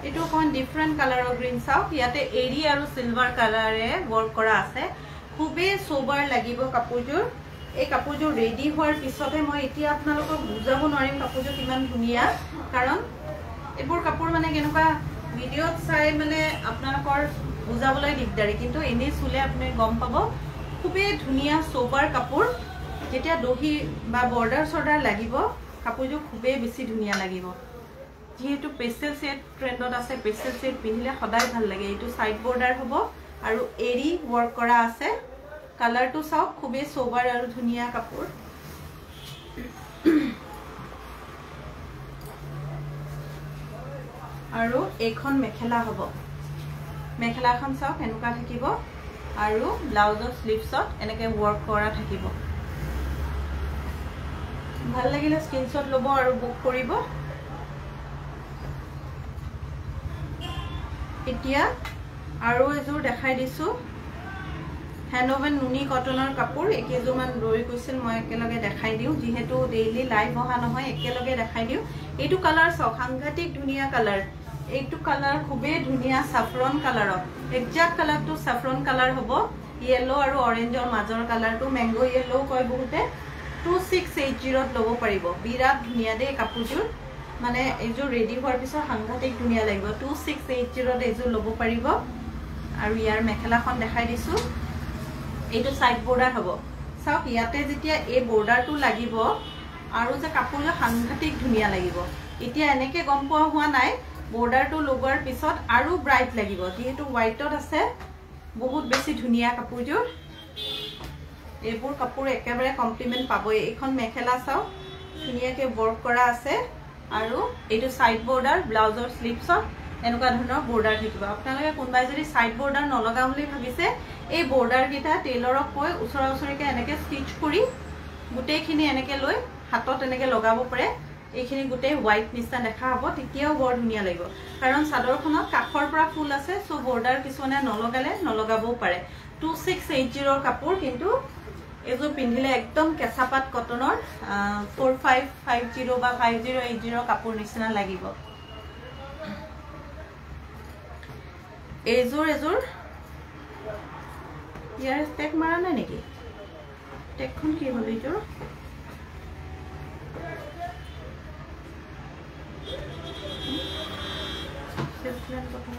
এটো অকমান ডিফাৰেন্ট কালাৰৰ গ্ৰীন চাওক ইয়াতে এৰি আৰু সিলভাৰ কালাৰে ওয়াৰ্ক কৰা আছে খুবেই সোবাৰ লাগিব কাপোৰজোৰ এই কাপোৰজোৰ ৰেডি হোৱাৰ পিছতে মই এতিয়া আপোনালোকক বুজাব নোৱাৰিম কাপোৰজোৰ কিমান ধুনিয়া কাৰণ এইবোৰ কাপোৰ মানে কেনেকুৱা ভিডিঅত চাই মানে আপোনালোকৰ বুজাবলৈ দিগদাৰি কিন্তু এনে চুলে আপুনি গম পাব খুবেই ধুনিয়া সোবাৰ কাপোৰ যেতিয়া দহি বা বৰ্ডাৰ সৰ্ডাৰ লাগিব কাপোৰজোৰ খুবেই বেছি ধুনিয়া লাগিব যেহেতু পেস্টেল শেড ট্ৰেন্ডত আছে পেস্টেল শেড পিন্ধিলে সদায় ভাল লাগে এইটো সাইড বৰ্ডাৰ হ'ব আৰু এৰি ওয়াৰ্ক কৰা আছে কালাৰটো চাওক খুবেই সোবাৰ আৰু ধুনিয়া কাপোৰ আৰু এখন মেখেলা হ'ব মেখেলাখন চাওক এনেকুৱা থাকিব আৰু ব্লাউজৰ স্লিভছত এনেকে ওয়াৰ্ক কৰা থাকিব ভাল লাগিলে স্ক্ৰিনশ্বট ল'ব আৰু বুক কৰিব এতিয়া আৰু এজোৰ দেখাই দিছো হ্যান্ডওভেন নুনি কটনৰ কাপোৰ একেজোমান ৰৈ গৈছিল মই একেলগে দেখাই দিও যেহেতু ডেইলি লাইভ অহা নহয় একেলগে দেখাই দিও এইটো কালাৰ চাওক সাংঘাতিক ধুনিয়া কালাৰ এইটো কালাৰ খুবেই ধুনিয়া সাফৰন কালাৰত একজাক্ট কালাৰটো সাফৰন কালাৰ হ'ব ইয়েলো আৰু অৰেঞ্জৰ মাজৰ কালাৰটো ম্যাঙ্গো ইয়েলো কয় বহুতে 2680 লব পাৰিব বিৰাট ধুনিয়া দে কাপোৰজোৰ মানে এজোৰ ৰেডি হোৱাৰ পিছত সাংঘাতিক ধুনিয়া লাগিব 2680 এজোৰ লব পাৰিব আৰু ইয়াৰ মেখেলাখন দেখাই দিছো এইটো সাইড বৰ্ডাৰ হ'ব চাওক ইয়াতে যেতিয়া এই বৰ্ডাৰটো লাগিব আৰু যে কাপোৰটো সাংঘাতিক ধুনিয়া লাগিব এতিয়া এনেকে গম পোৱা হোৱা নাই বৰ্ডাৰটো লগোৱাৰ পিছত আৰু ব্ৰাইট লাগিব যেহেতু হোৱাইটত আছে বহুত বেছি ধুনিয়া কাপোৰজোৰ এইবোৰ কাপোৰ একেবাৰে কমপ্লিমেন্ট পাবই এখন মেখেলা চাও ধুনিয়াকে ওয়াৰ্ক কৰা আছে আৰু এইটো সাইড বৰ্ডাৰ ব্লাউজৰ স্লিভছত এনেকুৱা ধৰণৰ বৰ্ডাৰ থাকিব আপোনালোকে কোনবাই যদি সাইড বৰ্ডাৰ নলগা বুলি ভাবিছে এই বৰ্ডাৰ কিটা টেইলৰক কৈ উছৰা উছৰিকে এনেকে স্টিচ কৰি গুটেইখিনি এনেকে লৈ হাতত এনেকে লগাব পাৰে এইখিনি গুটেই হোৱাইট নিচা দেখা হ'ব তেতিয়াও বৰ ধুনিয়া লাগিব কাৰণ চাদৰখনত কাখৰ পৰা ফুল আছে সো বৰ্ডাৰ কিছুমানে নলগালে নলগাবও পাৰে 2680 কাপোৰ কিন্তু এজো পিন্ধিলে একদম কেঁচাপাত কটনৰ 4550 বা 5080 কাপোৰ নিচিনা লাগিব ইয়াৰ টেক মাৰা নাই নেকি টেকখন কি হ'ল এইটোৰ silk blend cotton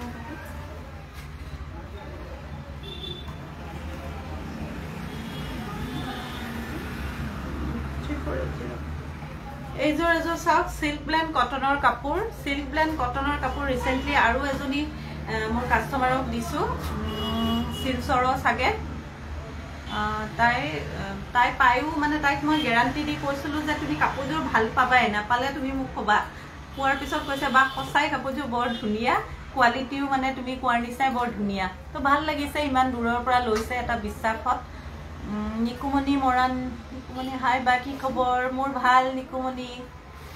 এইযোৰ এযোৰ চাওক সিল্ক ব্লেন্ড কটনৰ কাপোৰ সিল্ক ব্লেন্ড কটনৰ কাপোৰ ৰিসেন্টলি আৰু এজনী মোৰ কাস্টমাৰক দিছো সিলচৰৰ সাগে তাই পায়ো মানে তাইক মই গ্যাৰান্টি দি কৈছিলো যে তুমি কাপোৰযোৰ ভাল পাবাই না পালে তুমি মোক কবা কোৱাৰ পিছত কৈছে বা সঁচাই কাপোৰযোৰ বৰ ধুনিয়া কোৱালিটিও মানে তুমি কোৱাৰ নিচাই বৰ ধুনিয়া তো ভাল লাগিছে ইমান দূৰৰ পৰা লৈছে এটা বিশ্বাসত নিকুমনি মৰাণ নিকুমনি হাই বাকি খবৰ মোৰ ভাল Nikumoni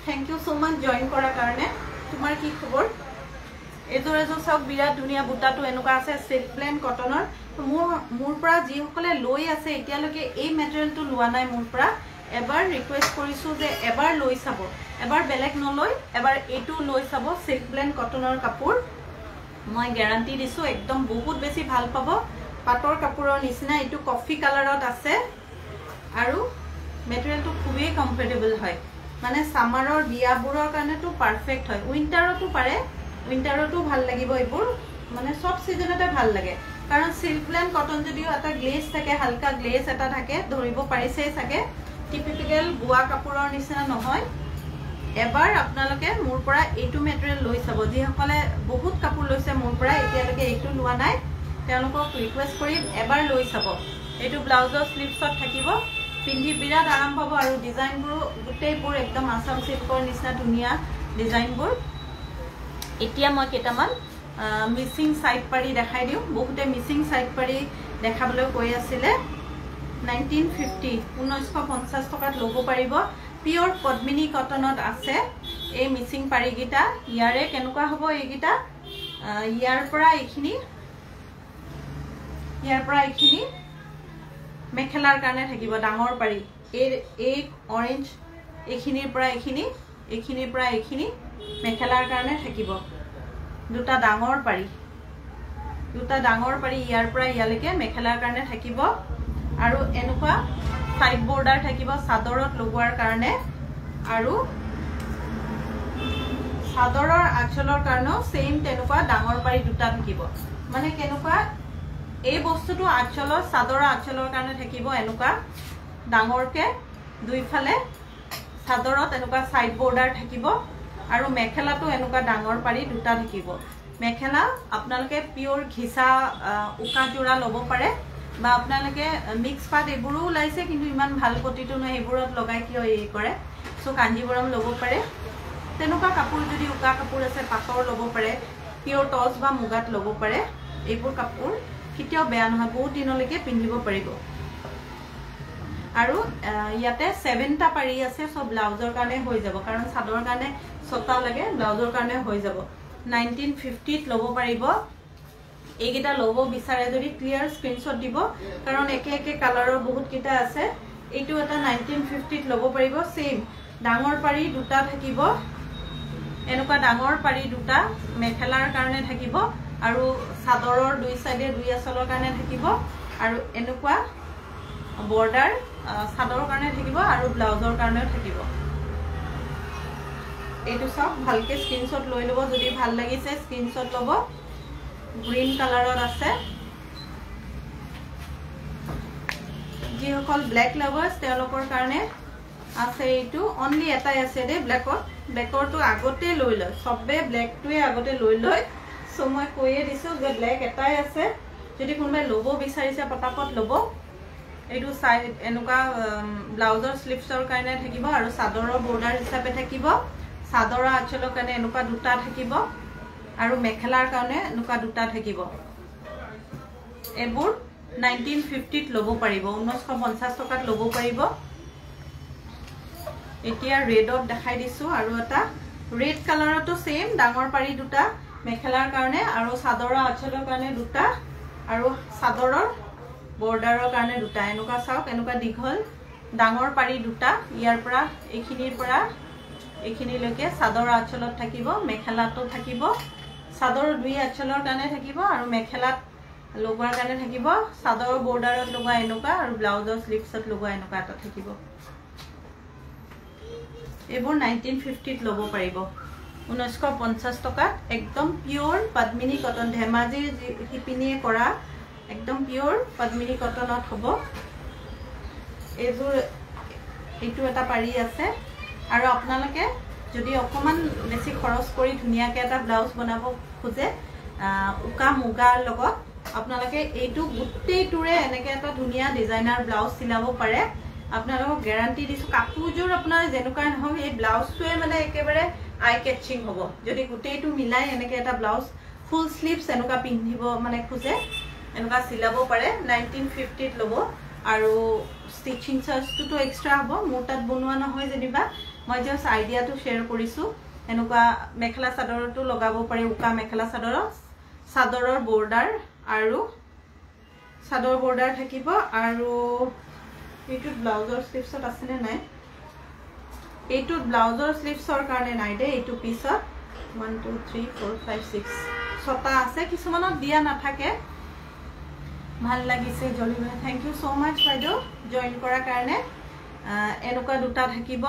thank you so mass join কৰাৰ কাৰণে তোমাৰ কি খবৰ এযোৰ এযোৰ চাওক বিৰাট ধুনিয়া বুটাটো এনেকুৱা আছে সিল্ক ব্লেন্ড কটনৰ মোৰ পৰা যি সকলে লৈ আছে এতিয়ালৈকে এই মেটেৰিয়েলটো লোৱা নাই মোৰ পৰা এবাৰ ৰিকুৱেষ্ট কৰিছো যে এবাৰ লৈ চাব এবাৰ বেলেগ নলৈ এবাৰ এইটো লৈ চাব সিল্ক ব্লেন্ড কটনৰ কাপোৰ মই গ্যাৰান্টি দিছো একদম বহুত বেছি ভাল পাব পাটৰ কাপোৰৰ নিচিনা এইটো কফি কালাৰত আছে আৰু মেটেৰিয়েলটো খুবেই কমফৰ্টেবল হয় মানে সামাৰৰ বিয়াবোৰৰ কাৰণেটো পাৰফেক্ট হয় উইন্টাৰতো পাৰে উইন্টাৰতো ভাল লাগিব এইবোৰ মানে সব সিজনতে ভাল লাগে কাৰণ সিল্ক ব্লেন্ড কটন যদিও এটা গ্লেজ থাকে হালকা গ্লেজ এটা থাকে ধৰিব পাৰিছে চাগে টিপিক্যাল বুয়া কাপোৰৰ নিচিনা নহয় এবাৰ আপোনালোকে মোৰ পৰা এইটো মেটেৰিয়েল লৈ চাব যি সকলে বহুত কাপোৰ লৈছে মোৰ পৰা এতিয়ালৈকে এইটো লোৱা নাই তেওঁলোকক ৰিকুৱেষ্ট কৰিম এবাৰ লৈ চাব এইটো ব্লাউজৰ স্লিভছত থাকিব পিন্ধি বিৰাট আৰাম পাব আৰু ডিজাইনবোৰ গোটেইবোৰ একদম আসাম সিল্কৰ নিচিনা ধুনিয়া ডিজাইনবোৰ এতিয়া মই কেইটামান মিসিং সাইড পাৰি দেখাই দিও বহুতে মিসিং সাইড পাৰি দেখাবলৈ কৈ আছিল 1950 টকাত লব পাৰিব পিওৰ পদ্মিনী কটনত আছে এই মিসিং পাৰি গিটা ইয়াৰে কেনেকুৱা হ'ব এই গিটা ইয়াৰ পৰা এইখিনি মেখেলাৰ কাৰণে থাকিব ডাঙৰ পাৰি এই অৰেঞ্জ এইখিনিৰ পৰা এইখিনি মেখেলাৰ কাৰণে থাকিব দুটা ডাঙৰ পাৰি ইয়াৰ পৰা ইয়ালৈকে মেখেলাৰ কাৰণে থাকিব আৰু এনেকুৱা সাইড বৰ্ডাৰ থাকিব সাদৰত লগোৱাৰ কাৰণে আৰু সাদৰৰ আঁচলৰ কাৰণেও সেম তেনেকুৱা ডাঙৰ পাৰি দুটা থাকিব মানে কেনেকুৱা এই বস্তুটো আঁচলৰ সাদৰৰ আঁচলৰ কাৰণে থাকিব এনেকুৱা ডাঙৰকে দুইফালে সাদৰত এনেকুৱা সাইড বৰ্ডাৰ থাকিব আৰু মেখেলাটো এনেকুৱা ডাঙৰ পাৰি দুটা থাকিব মেখেলা আপোনালোকে পিওৰ ঘিসা উকা জোৰা লব পাৰে বা আপোনালোকে মিক্স পাট এবোৰো লাইছে কিন্তু ইমান ভাল পটিটো নহয় এবোৰত লগাই কিয় এই কৰে সো কাঞ্জিবৰম লব পাৰে তেনেকুৱা কাপোৰ যদি উকা কাপোৰ আছে পাটৰ লব পাৰে পিওৰ টস বা মুগাত লব পাৰে এইবোৰ কাপোৰ কিতিয়াও বেয়া নহয় বহুত দিনলৈকে পিন্ধিব পাৰিব আৰু ইয়াতে 7টা পাৰি আছে সব ব্লাউজৰ কাৰণে হৈ যাব কাৰণ সাদৰ কাৰণে 6টা লাগে ব্লাউজৰ কাৰণে হৈ যাব 1950 ত লব পাৰিব এইগিটা লব বিচাৰে যদি ক্লিয়াৰ স্ক্ৰিনশ্বট দিব কাৰণ একে কালাৰৰ বহুত কিটা আছে এইটো এটা 1950 ত লব পাৰিব সেম ডাঙৰ পাৰি দুটা থাকিব এনেকুৱা ডাঙৰ পাৰি দুটা মেখেলাৰ কাৰণে থাকিব আৰু সাদৰৰ দুই সাইডে দুই আঁচলৰ কাৰণে থাকিব আৰু এনেকুৱা বৰ্ডাৰ সাদৰৰ কাৰণে থাকিব আৰু ব্লাউজৰ কাৰণেও থাকিব এইটো সব ভালকে স্ক্ৰিনশট লৈ লব যদি ভাল লাগিছে স্ক্ৰিনশট লব গ্ৰীন কালাৰত আছে যি সকল ব্ল্যাক লাভাৰ্স তেওঁলোকৰ কাৰণে আছে এইটো অনলি এটাই আছে দে ব্ল্যাকৰটো আগতে লৈ লয় সবে ব্ল্যাকটোৱে আগতে লৈ লয় সো মই কৈয়ে দিছো যে ব্ল্যাক এটাই আছে যদি কোনোবাই লব বিচাৰিছে পটাপট লব এইটো সাইড এনেকুৱা ব্লাউজৰ স্লিভছৰ কাৰণে থাকিব আৰু সাদৰৰ বৰ্ডাৰ হিচাপে থাকিব সাদৰৰ আঁচলৰ কাৰণে এনেকুৱা দুটা থাকিব আৰু মেখেলাৰ কাৰণে এনেকুৱা দুটা থাকিব এবোৰ 1950 ত লব পাৰিব 1950 টকাত লব পাৰিব এতিয়া ৰেডত দেখাই দিছো আৰু এটা ৰেড কালাৰটো সেম ডাঙৰ পাৰি দুটা মেখেলাৰ কাৰণে আৰু সাদৰৰ আঁচলৰ কাৰণে দুটা আৰু সাদৰৰ বৰ্ডাৰৰ কাৰণে দুটা এনেকুৱা চাওক এনেকুৱা দীঘল ডাঙৰ পাৰি দুটা ইয়াৰ পৰা এইখিনিলৈকে সাদৰ আঁচলত থাকিব মেখেলাটো থাকিব সাদৰ দুই আঁচলৰ কাৰণে থাকিব আৰু মেখেলাত লগোৱাৰ কাৰণে থাকিব চাদৰৰ বৰ্ডাৰত লগোৱা এনেকুৱা আৰু ব্লাউজৰ স্লিভছত লগোৱা এনেকুৱা এটা থাকিব এইবোৰ 1950 ত ল'ব পাৰিব 1950 টকাত একদম পিওৰ পদ্মিনী কটন ধেমাজি শিপিনীয়ে কৰা একদম পিওৰ পদ্মিনী কটনত হ'ব এইবোৰ এইটো এটা পাৰি আছে আৰু আপোনালোকে যদি অকমান বেছি খৰচ কৰি ধুনিয়াকে এটা ব্লাউজ বনাব খোজে উকা মুগাৰ লগত আপোনালোকে এইটো গুটেইটোৰে এনেকে এটা ধুনিয়া ডিজাইনাৰ ব্লাউজ চিলাব পাৰে আপোনালোকক গ্যাৰান্টি দিছো কাপোৰজোৰ আপোনাৰ যেনেকুৱা নহয় এই ব্লাউজটোৱে মানে একেবাৰে আই কেচিং হ'ব যদি গুটেইটো মিলাই এনেকে এটা ব্লাউজ ফুল স্লিভস এনেকুৱা পিন্ধিব মানে খোজে এনেকুৱা চিলাব পাৰে 1950 ত ল'ব আৰু স্টিচিং চাৰ্জটো এক্সট্ৰা হ'ব মোৰ তাত বনোৱা নহয় যেনিবা মই জাস্ট আইডিয়াটো শ্বেয়াৰ কৰিছো এনেকুৱা মেখেলা চাদৰটো লগাব পাৰি উকা মেখেলা চাদৰৰ বৰ্ডাৰ আৰু চাদৰ বৰ্ডাৰ থাকিব আৰু এইটো ব্লাউজৰ স্লিভছত আছে নে নাই এইটো ব্লাউজৰ স্লিভছৰ কাৰণে নাই দে এইটো পিছত 1 2 3 4 5 6 ছটা আছে কিছুমানত দিয়া নাথাকে ভাল লাগিছে জলিমে থ্যাংক ইউ সো মাচ বাইদেউ জয়েন কৰাৰ কাৰণে এনেকুৱা দুটা থাকিব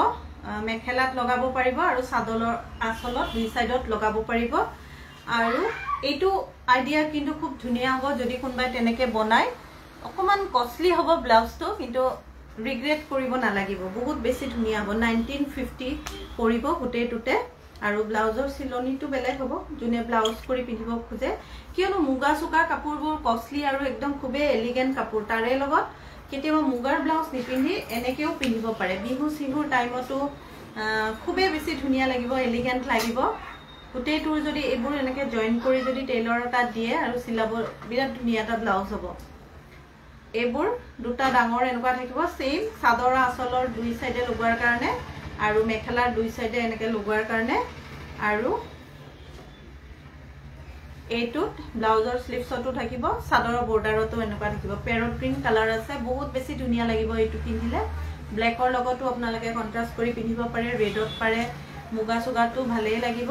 মেখেলাত লগাব পাৰিব আৰু চাদৰৰ আঁচলত দুই সাইডত লগাব পাৰিব আৰু এইটো আইডিয়া কিন্তু খুব ধুনিয়া হ'ব যদি কোনবাই তেনেকে বনায় অকমান কষ্টলি হ'ব ব্লাউজটো কিন্তু ৰিগ্ৰেট কৰিব নালাগিব বহুত বেছি ধুনিয়া হ'ব 1950 পৰিব গুটেইটোতে আৰু ব্লাউজৰ চিলনিটো বেলেগ হ'ব যোনে ব্লাউজ কৰি পিন্ধিব খোজে কিয়নো মুগা সুকা কাপোৰবোৰ কষ্টলি আৰু একদম খুবে এলিগেন্ট কাপোৰ তাৰে লগত কেতিয়াবা মুগাৰ ব্লাউজ নিপিন্ধি এনেকেও পিন্ধিব পাৰে বিহু সিহুৰ টাইমতো খুবে বেছি ধুনিয়া লাগিব এলিগেন্ট লাগিব গুটেইটোৰ যদি এইবোৰ এনেকে জয়েন কৰি যদি টেইলৰ তাত দিয়ে আৰু চিলাব বিৰাট ধুনিয়া এটা ব্লাউজ হ'ব এইবোৰ দুটা ডাঙৰ এনেকুৱা থাকিব সেম চাদৰ আঁচলৰ দুই সাইডে লগোৱাৰ কাৰণে আৰু মেখেলাৰ দুই সাইডে এনেকে লগোৱাৰ কাৰণে আৰু এইটো ব্লাউজৰ স্লিভছটো থাকিব চাদৰৰ বৰ্ডাৰতো এনেকুৱা থাকিব পেৰট গ্ৰীন কালাৰ আছে বহুত বেছি ধুনিয়া লাগিব এইটো পিন্ধিলে ব্লেকৰ লগতো আপোনালোকে কন্ট্ৰাস্ট কৰি পিন্ধিব পাৰে ৰেডত পাৰে মুগা সুগাটো ভালেই লাগিব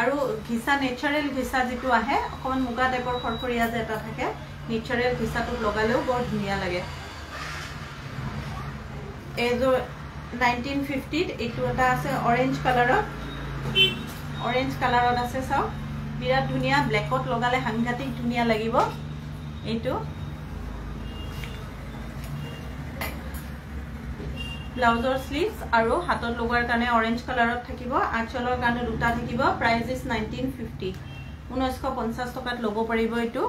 আৰু ঘিসা নেচাৰেল ঘিসা যেটো আহে অকমান মুগা টাইপৰ ফৰফৰিয়া যে এটা থাকে নেচাৰেল ঘিসাটো লগালেও বৰ ধুনিয়া লাগে এজো 1950 ত এইটো এটা আছে অৰেঞ্জ কালাৰত আছে চাও বিৰাট ধুনিয়া ব্লেকত লগালে হাংঘাটিক ধুনিয়া লাগিব এইটো ব্লাউজৰ স্লিভস আৰু হাতত লগোৱাৰ কাৰণে অৰেঞ্জ কালাৰত থাকিব আঁচলৰ কাৰণে দুটা থাকিব প্ৰাইস ইজ 1950 1950 টকাত ল'ব পাৰিব এইটো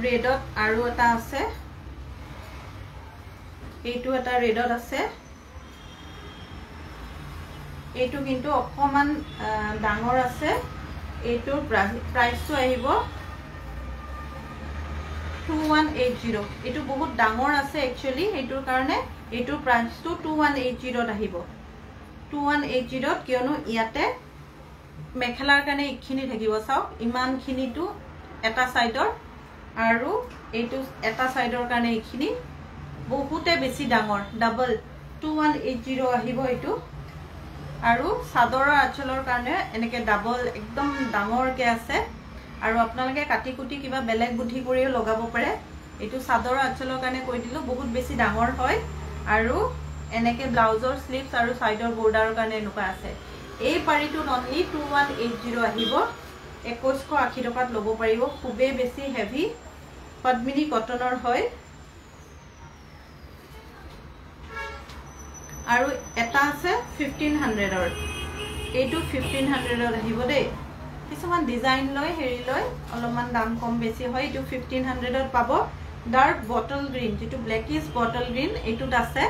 ৰেডত আৰু এটা আছে এইটো এটা ৰেডত আছে এইটো কিন্তু অকমান ডাঙৰ আছে এইটোৰ প্ৰাইসটো আহিব 2180 এইটো বহুত ডাঙৰ আছে একচুয়ালি এইটোৰ কাৰণে এইটোৰ প্ৰাইসটো 2180 ত আহিব 2180 ত কিয়নো ইয়াতে মেখেলাৰ কাৰণে ইখিনি থাকিব চাও ইমান খিনিটো এটা সাইডৰ আৰু এইটো এটা সাইডৰ কাৰণে ইখিনি বহুতে বেছি ডাঙৰ ডাবল 2180 আহিব এইটো আৰু চাদৰৰ আঁচলৰ কাৰণে এনেকে ডাবল একদম ডাঙৰকে আছে আৰু আপোনালোকে কাটি কুটি কিবা বেলেগ বুদ্ধি কৰিও লগাব পাৰে এইটো চাদৰৰ আঁচলৰ কাৰণে কৈ দিলো বহুত বেছি ডাঙৰ হয় আৰু এনেকে ব্লাউজৰ স্লিভস আৰু সাইডৰ বৰ্ডাৰৰ কাৰণে এনেকুৱা আছে এই পাৰিটো অনলি 2180 আহিব 2180 টকাত ল'ব পাৰিব খুবে বেছি হেভি পদ্মিনী কটনৰ হয় আৰু এটা আছে 1500 ৰ এইটো 1500 ৰ আহিব দেই কিছুমান ডিজাইন লয় হেৰি লয় অলপমান দাম কম বেছি হয় এইটো 1500 ত পাব ডাৰ্ক বটল গ্ৰীন যেটো ব্ল্যাকিশ বটল গ্ৰীন এইটোত আছে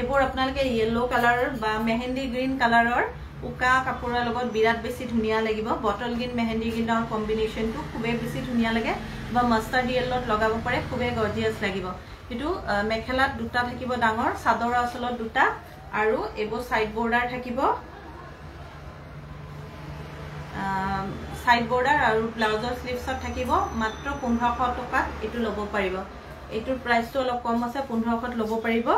এবোৰ আপোনালোকে ইয়েলো কালাৰ বা মেহেন্দি গ্ৰীন কালাৰৰ উকা কাপোৰৰ লগত বিৰাট বেছি ধুনিয়া লাগিব বটল গ্ৰীন মেহেন্দি গ্ৰীনৰ কম্বিনেশনটো খুবে বেছি ধুনিয়া লাগে বা মাষ্টাৰ্ড ইয়েলোত লগাব পাৰে খুবে গৰ্জিয়াস লাগিব এটো মেখেলাত দুটা থাকিব ডাঙৰ চাদৰ আঁচলত দুটা আৰু এবোৰ সাইড বৰ্ডাৰ থাকিব সাইড বৰ্ডাৰ আৰু ব্লাউজৰ স্লিভছত থাকিব মাত্ৰ 1500 টকাত এটো ল'ব পাৰিব এটোৰ প্ৰাইসটো অলপ কম আছে 1500ত ল'ব পাৰিব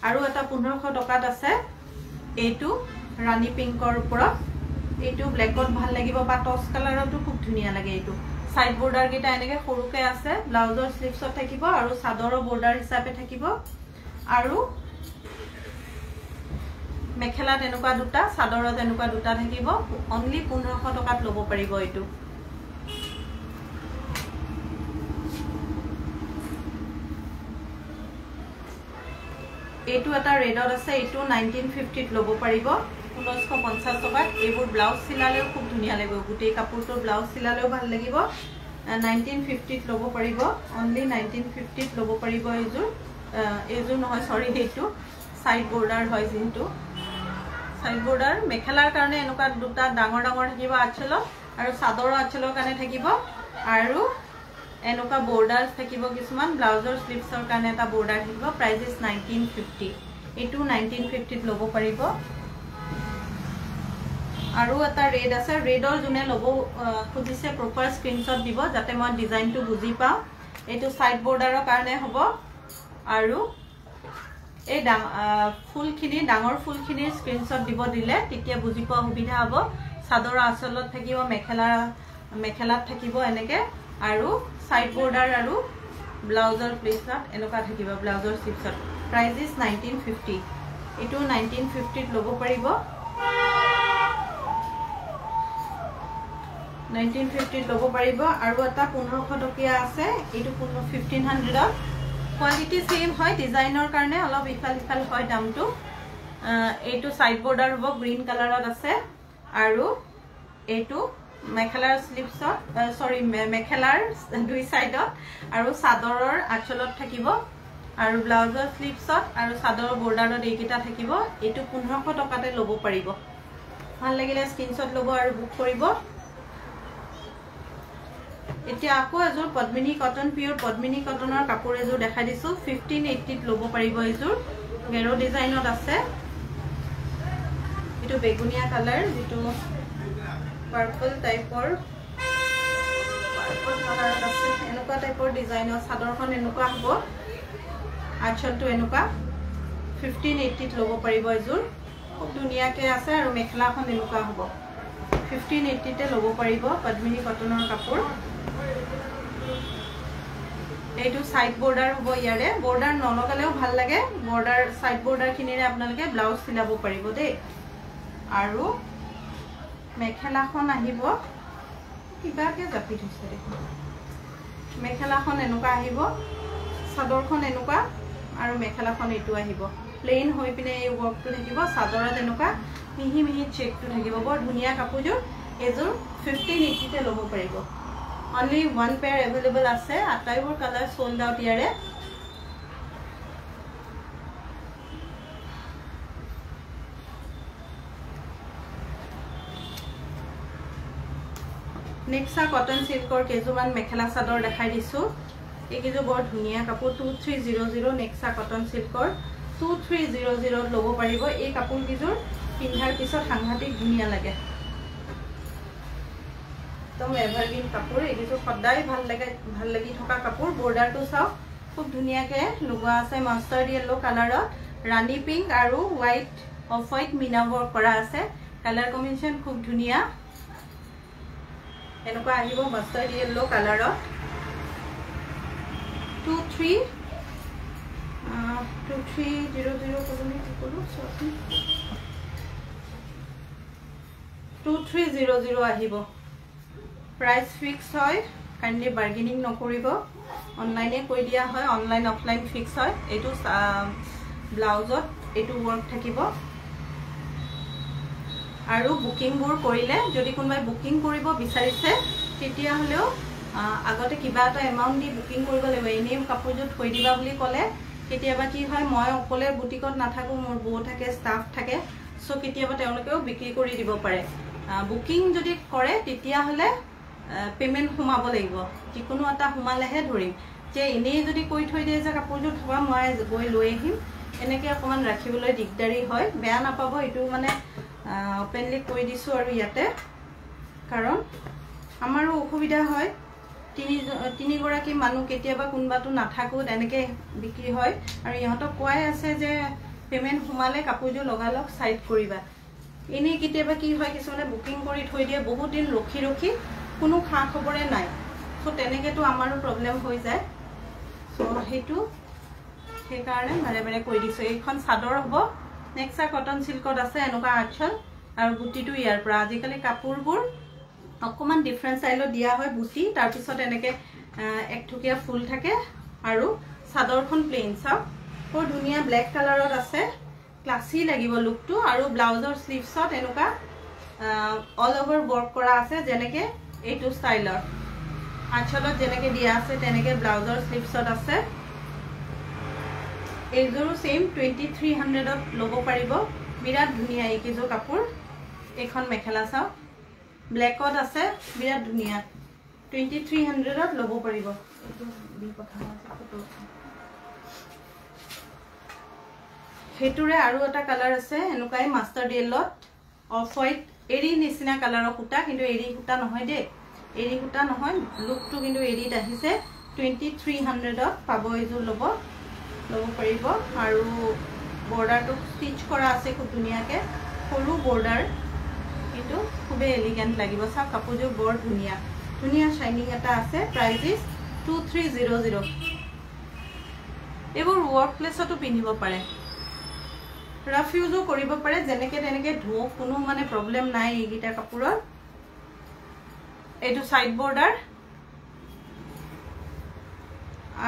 আৰু এটা 1500 টকাত আছে এইটো ৰাণী পিংকৰ ওপৰত এইটো ব্ল্যাকত ভাল লাগিব বা টস কালাৰতো খুব ধুনিয়া লাগে এইটো সাইড বৰ্ডাৰ গিটা এনেকে সৰুকে আছে ব্লাউজৰ স্লিভছত থাকিব আৰু সাদৰৰ বৰ্ডাৰ হিচাপে থাকিব আৰু মেখেলাত এনেকুৱা দুটা সাদৰত এনেকুৱা দুটা থাকিব অনলি 1500 টকাত লব পাৰিব এইটো এইটো এটা ৰেডত আছে এইটো 1950 ত লব পাৰিব 1950 টকাত এইবোৰ ব্লাউজ সিলালেও খুব ধুনিয়া লাগিব গুটেই কাপোৰটো ব্লাউজ সিলালেও ভাল লাগিব 1950 ত লব পাৰিব অনলি 1950 ত লব পাৰিব এইজোৰ নহয় সৰি এইটো সাইড বৰ্ডাৰ হয় যেটো সাইড বৰ্ডাৰ মেখেলাৰ কাৰণে এনেকুৱা দুটা ডাঙৰ ডাঙৰ থাকিব আঁচলত আৰু সাদৰৰ আঁচলৰ কাৰণে থাকিব আৰু এনেকুৱা বৰ্ডাৰ থাকিব কিছুমান ব্লাউজৰ স্লিভছৰ কাৰণে এটা বৰ্ডাৰ থাকিব প্ৰাইস ইজ 1950 এইটো 1950 ত লব পাৰিব আৰু এটা ৰেড আছে ৰেডৰ জুনে লব খুজিছে প্ৰপাৰ স্ক্ৰিনশ্বট দিব যাতে মই ডিজাইনটো বুজি পাওঁ এইটো সাইড বৰ্ডাৰৰ কাৰণে হ'ব আৰু এই ফুলখিনি ডাঙৰ ফুলখিনিৰ স্ক্ৰিনশ্বট দিব দিলে তেতিয়া বুজি পোৱা সুবিধা হ'ব সাদৰ আঁচলত থাকিব মেখেলাত থাকিব এনেকে আৰু সাইড বৰ্ডাৰ আৰু ব্লাউজৰ প্লেছত এনেকুৱা থাকিব ব্লাউজৰ স্লিভছত প্ৰাইস ইজ 1950 এইটো 1950 ত লব পাৰিব 1950 ত লব পাৰিব আৰু এটা 1500 টকীয়া আছে এইটো 1500 ত কোয়ালিটি সেম হয় ডিজাইনৰ কাৰণে অলপ ইফাল ইফাল হয় দামটো এইটো সাইড বৰ্ডাৰ হ'ব গ্ৰীন কালাৰত আছে আৰু এইটো মেখেলাৰ স্লিভছত সৰি মেখেলাৰ দুই সাইডত আৰু সাদৰৰ আঁচলত থাকিব আৰু ব্লাউজৰ স্লিভছত আৰু সাদৰৰ বৰ্ডাৰত এইকেইটা থাকিব এইটো 1500 টকাতে লব পাৰিব ভাল লাগিলে স্ক্ৰিনশ্বট লব আৰু বুক কৰিব এতিয়া আকৌ এজোৰ পদ্মিনী কটন পিওৰ পদ্মিনী কটনৰ কাপোৰ এজোৰ দেখাই দিছো 1580 ত লব পাৰিব এজোৰ গেৰো ডিজাইনত আছে এটো বেগুনিয়া কালাৰ যেটো পাৰ্পল টাইপৰ কালাৰত আছে এনেকুৱা টাইপৰ ডিজাইনৰ সাদৰখন এনেকুৱা হ'ব আঁচলটো এনেকুৱা 1580 ত লব পাৰিব এজোৰ খুব ধুনিয়াকে আছে আৰু মেখেলাখন এনেকুৱা হ'ব 1580 তে লব পাৰিব পদ্মিনী কটনৰ কাপোৰ এইটো সাইড বৰ্ডাৰ হ'ব ইয়াৰে বৰ্ডাৰ নলগালেও ভাল লাগে বৰ্ডাৰ সাইড বৰ্ডাৰ খিনিৰে আপোনালোকে ব্লাউজ সিলাব পাৰিব দেই আৰু মেখেলাখন আহিব কিবাকে জাপি থৈছে দেখোন মেখেলাখন এনেকুৱা আহিব সাদৰখন এনেকুৱা আৰু মেখেলাখন এইটো আহিব প্লেন হৈ পিনে এই ওয়াৰ্কটো থাকিব সাদৰত এনেকুৱা মিহি মিহি চেকটো থাকিব বৰ ধুনিয়া কাপোৰযোৰ এজোৰ 1580 তে লব পাৰিব only one pair available আছে আটাইবোৰ কালাৰ সোল্ড আউট ইয়াৰে নেক্সা কটন সিল্কৰ কেজুমান মেখেলা চাদৰ দেখাই দিছো এইকিজো বৰ ধুনিয়া কাপোৰ 2300 নেক্সা কটন সিল্কৰ 2300 লব পাৰিব এই কাপোৰ কিজোৰ পিন্ধাৰ পিছত সাংঘাতিক ধুনিয়া লাগে তো এভাৰগ্ৰীন কাপোৰ এইকিজো সদায় ভাল লাগি থকা কাপোৰ বৰ্ডাৰটো চাও খুব ধুনিয়াকে লগোৱা আছে মাষ্টাৰ্ড ইয়েলো কালাৰত ৰানী পিংক আৰু white off white meena work কৰা আছে কালাৰ কম্বিনেশন খুব ধুনিয়া এনেকুৱা আহিব মাষ্টাৰ্ড ইয়েলো কালাৰত 2300 আহিব प्राइस फिक्स है काइंडली बार्गेनिंग नकरिब ऑनलाइने কৈ দিয়া হয় ऑनलाइन ऑफलाइन फिक्स হয় এটো ব্লাউজত এটো ওয়ার্ক থাকিব আৰু বুকিং বোৰ কৰিলে যদি কোনবাই বুকিং কৰিব বিচাৰিছে তেতিয়া হলেও আগতে কিবা এটা এমাউন্ট দি বুকিং কৰিব লাগিব এনে কাপোৰজত থৈ দিবা বুলি ক'লে কেতিয়াবা কি হয় মই অকলে বুটিকত নাথাকো মোৰ বউ থাকে ষ্টাফ থাকে সো কেতিয়াবা তেওঁলোকেও বিক্ৰী কৰি দিব পাৰে বুকিং যদি কৰে তেতিয়া হলে পেমেন্ট হুমাব লাগিব যিকোনো এটা হুমালেহে ধৰিম যে এনেই যদি কৈ থৈ দিয়ে যে কাপোৰজো থবা মই গৈ লৈ আহিম এনেকে অকমান ৰাখিবলৈ দিগদাৰি হয় বেয়া নাপাব এটো মানে ওপেনলি কৈ দিছো আৰু ইয়াতে কাৰণ আমাৰো অসুবিধা হয় তিনি গৰাকী মানুহ কেতিয়াবা কোনবাটো নাথাকো এনেকে বিক্ৰী হয় আৰু ইহঁতক কোৱাই আছে যে পেমেন্ট হুমালে কাপোৰজো লগালক সাইড কৰিবা এনে কেতিয়াবা কি হয় কিছুমানে বুকিং কৰি থৈ দিয়ে বহুত দিন ৰখি ৰখি কোনো খা খবৰে নাই সো তেনেকেতো আমাৰো প্ৰবলেম হৈ যায় সো হেতু সেইকাৰণে বাৰে বাৰে কৈ দিছো এইখন চাদৰ হ'ব নেক্সা কটন সিল্কত আছে এনেকুৱা আঁচল আৰু বুটিটো ইয়াৰ পৰা আজিকালি কাপোৰবোৰ অকমান ডিফাৰেন্ট ষ্টাইলত দিয়া হয় বুটি তাৰ পিছত এনেকে একঠুকিয়া ফুল থাকে আৰু চাদৰখন প্লেন চাও বৰ ধুনিয়া ব্ল্যাক কালাৰত আছে ক্লাসি লাগিব লুকটো আৰু ব্লাউজৰ স্লিভছত এনেকুৱা অল ওভাৰ ওয়াৰ্ক কৰা আছে যেনেকে এইটো ষ্টাইলৰ আঁচলত যেনেকে দিয়া আছে তেনেকে ব্লাউজৰ স্লিভছত আছে এইযোৰো সেম 2300 ত ল'ব পাৰিব বিৰাট ধুনিয়া এইকেজো কাপোৰ এখন মেখেলা চাও ব্ল্যাকত আছে বিৰাট ধুনিয়া 2300 ত ল'ব পাৰিব এইটো বি কথা আছে ফটো হেতুৰে আৰু এটা কালাৰ আছে এনেকুৱাই মাষ্টাৰ ডিয়েলত অফ হোৱাইট এৰি নিচিনা কালাৰৰ সুতা কিন্তু এৰি সুতা নহয় দে এৰি সুতা নহয় লুকটো কিন্তু এৰিত আহিছে 2300 ত পাব এইযোৰ ল'ব পাৰিব আৰু বৰ্ডাৰটো ষ্টিচ কৰা আছে খুব ধুনিয়াকে সৰু বৰ্ডাৰ কিন্তু খুবে এলিগেন্ট লাগিব সব কাপোৰযোৰ বৰ ধুনিয়া ধুনিয়া শাইনিং এটা আছে প্ৰাইস ইজ 2300 এবোৰ ওয়াৰ্ক প্লেসতো পিন্ধিব পাৰে ৰাফ ইউজো কৰিব পাৰে যেনেকে তেনেকে ধুও কোনো মানে প্ৰবলেম নাই এইগিটা কাপোৰৰ এইটো সাইড বৰ্ডাৰ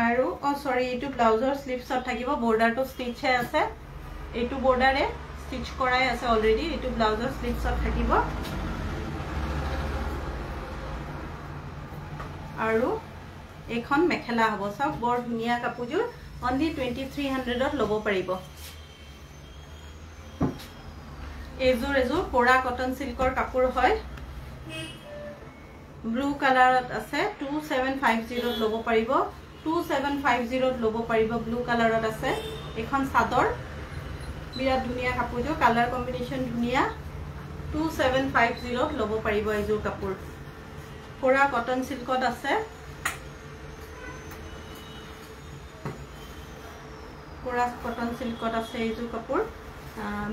আৰু সৰি এইটো ব্লাউজৰ স্লিভছত থাকিব বৰ্ডাৰটো ষ্টিচ আছে এইটো বৰ্ডাৰে ষ্টিচ কৰাই আছে অলৰেডি এইটো ব্লাউজৰ স্লিভছত থাকিব আৰু এখন মেখেলা হ'ব সব বৰ ধুনিয়া কাপোৰযোৰ অনলি 2300 ত ল'ব পাৰিব এজোৰ কোৰা কটন সিল্কৰ কাপোৰ হয় ব্লু কালাৰত আছে 2750 ত ল'ব পাৰিব 2750 ত ল'ব পাৰিব ব্লু কালাৰত আছে এখন চাদৰ বিৰাট ধুনিয়া কাপোৰযোৰ কালাৰ কম্বিনেশন ধুনিয়া 2750 ত ল'ব পাৰিব এজোৰ কাপোৰ কোৰা কটন সিল্কত আছে কোৰা কটন সিল্কত আছে এজোৰ কাপোৰ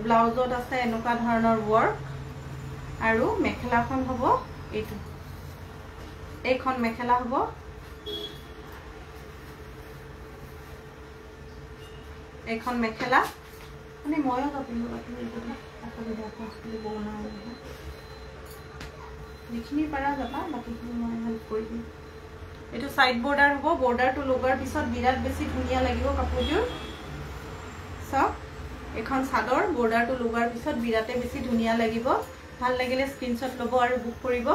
ব্লাউজত আছে এনেকুৱা ধৰণৰ ওয়াৰ্ক আৰু মেখেলাখন হ'ব এইটো এইখন মেখেলা হ'ব এইখন মেখেলা মানে ময়ো কাপিলো বাকি এইটো অসুবিধা আছে বনা লিখনি পাৰা যাবা বাকিখিনি মই হেল্প কৰি দিম এইটো সাইড বৰ্ডাৰ হ'ব বৰ্ডাৰটো লগাৰ পিছত বিৰাট বেছি ধুনিয়া লাগিব কাপোৰযোৰ সব এখন চাদৰ বৰ্ডাৰটো লগাৰ পিছত বিৰাটে বেছি ধুনিয়া লাগিব ভাল লাগিলে স্ক্ৰিনশ্বট ল'ব আৰু বুক কৰিব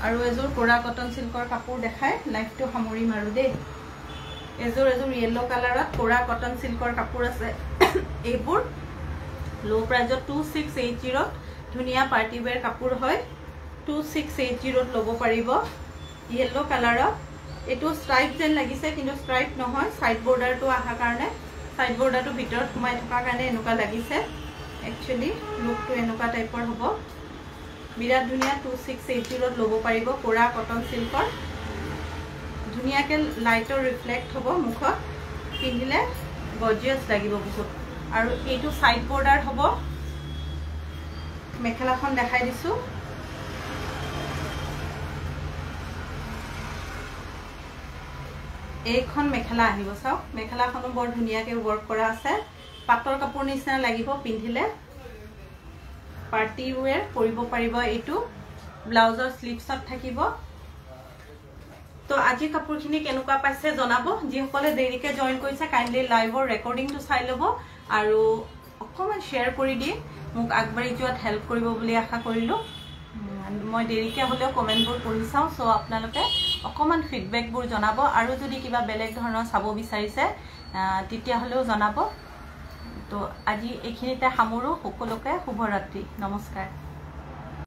আৰু এজোৰ কোৰা কটন সিল্কৰ কাপোৰ দেখাই লাইভটো সামৰি মাৰো দে এজোৰ ইয়েলো কালাৰত কোৰা কটন সিল্কৰ কাপোৰ আছে এইবোৰ লো প্ৰাইজত 2680 ধুনিয়া পাৰ্টি ওয়্যাৰ কাপোৰ হয় 2680 ত ল'ব পাৰিব ইয়েলো কালাৰত এটো স্ট্ৰাইপ যেন লাগিছে কিন্তু স্ট্ৰাইপ নহয় সাইড বৰ্ডাৰটো আহা কাৰণে সাইড বৰ্ডাৰটো ভিতৰত সোমাই থকা কাৰণে এনেকুৱা লাগিছে একচুয়ালি লুকটো এনেকুৱা টাইপৰ হ'ব বিৰাট ধুনিয়া 2680 ত ল'ব পাৰিব কোৰা কটন সিল্কৰ ধুনিয়াকে লাইটৰ ৰিফ্লেক্ট হ'ব মুখত পিন্ধিলে গৰ্জিয়াস লাগিব বহুত আৰু এইটো সাইড বৰ্ডাৰ হ'ব মেখেলাখন দেখাই দিছো এইখন মেখেলা আহিব চাও মেখেলাখনো বৰ ধুনিয়াকে ওয়াৰ্ক কৰা আছে পাটৰ কাপোৰ নিচিনা লাগিব পিন্ধিলে পাৰ্টি ওয়্যাৰ কৰিব পাৰিব এইটো ব্লাউজৰ স্লিভছত থাকিব তো আজি কাপোৰখিনি কেনেকুৱা পাইছে জনাব যিসকলে দেৰিকে জয়েন কৰিছে কাইন্ডলি লাইভৰ ৰেকৰ্ডিংটো চাই ল'ব আৰু অকমান শেয়াৰ কৰি দি মোক আগবাঢ়ি যোৱাত হেল্প কৰিব বুলি আশা কৰিলো মই দেৰিকে হলেও কমেন্টবোৰ পঢ়ি চাও সো আপোনালোকে অকমান ফিডবেকবোৰ জনাব আৰু যদি কিবা বেলেগ ধৰণৰ চাব বিচাৰিছে তেতিয়া হলেও জনাব তো আজি এইখিনিতে সামৰো সকলোকে শুভৰাত্ৰি নমস্কাৰ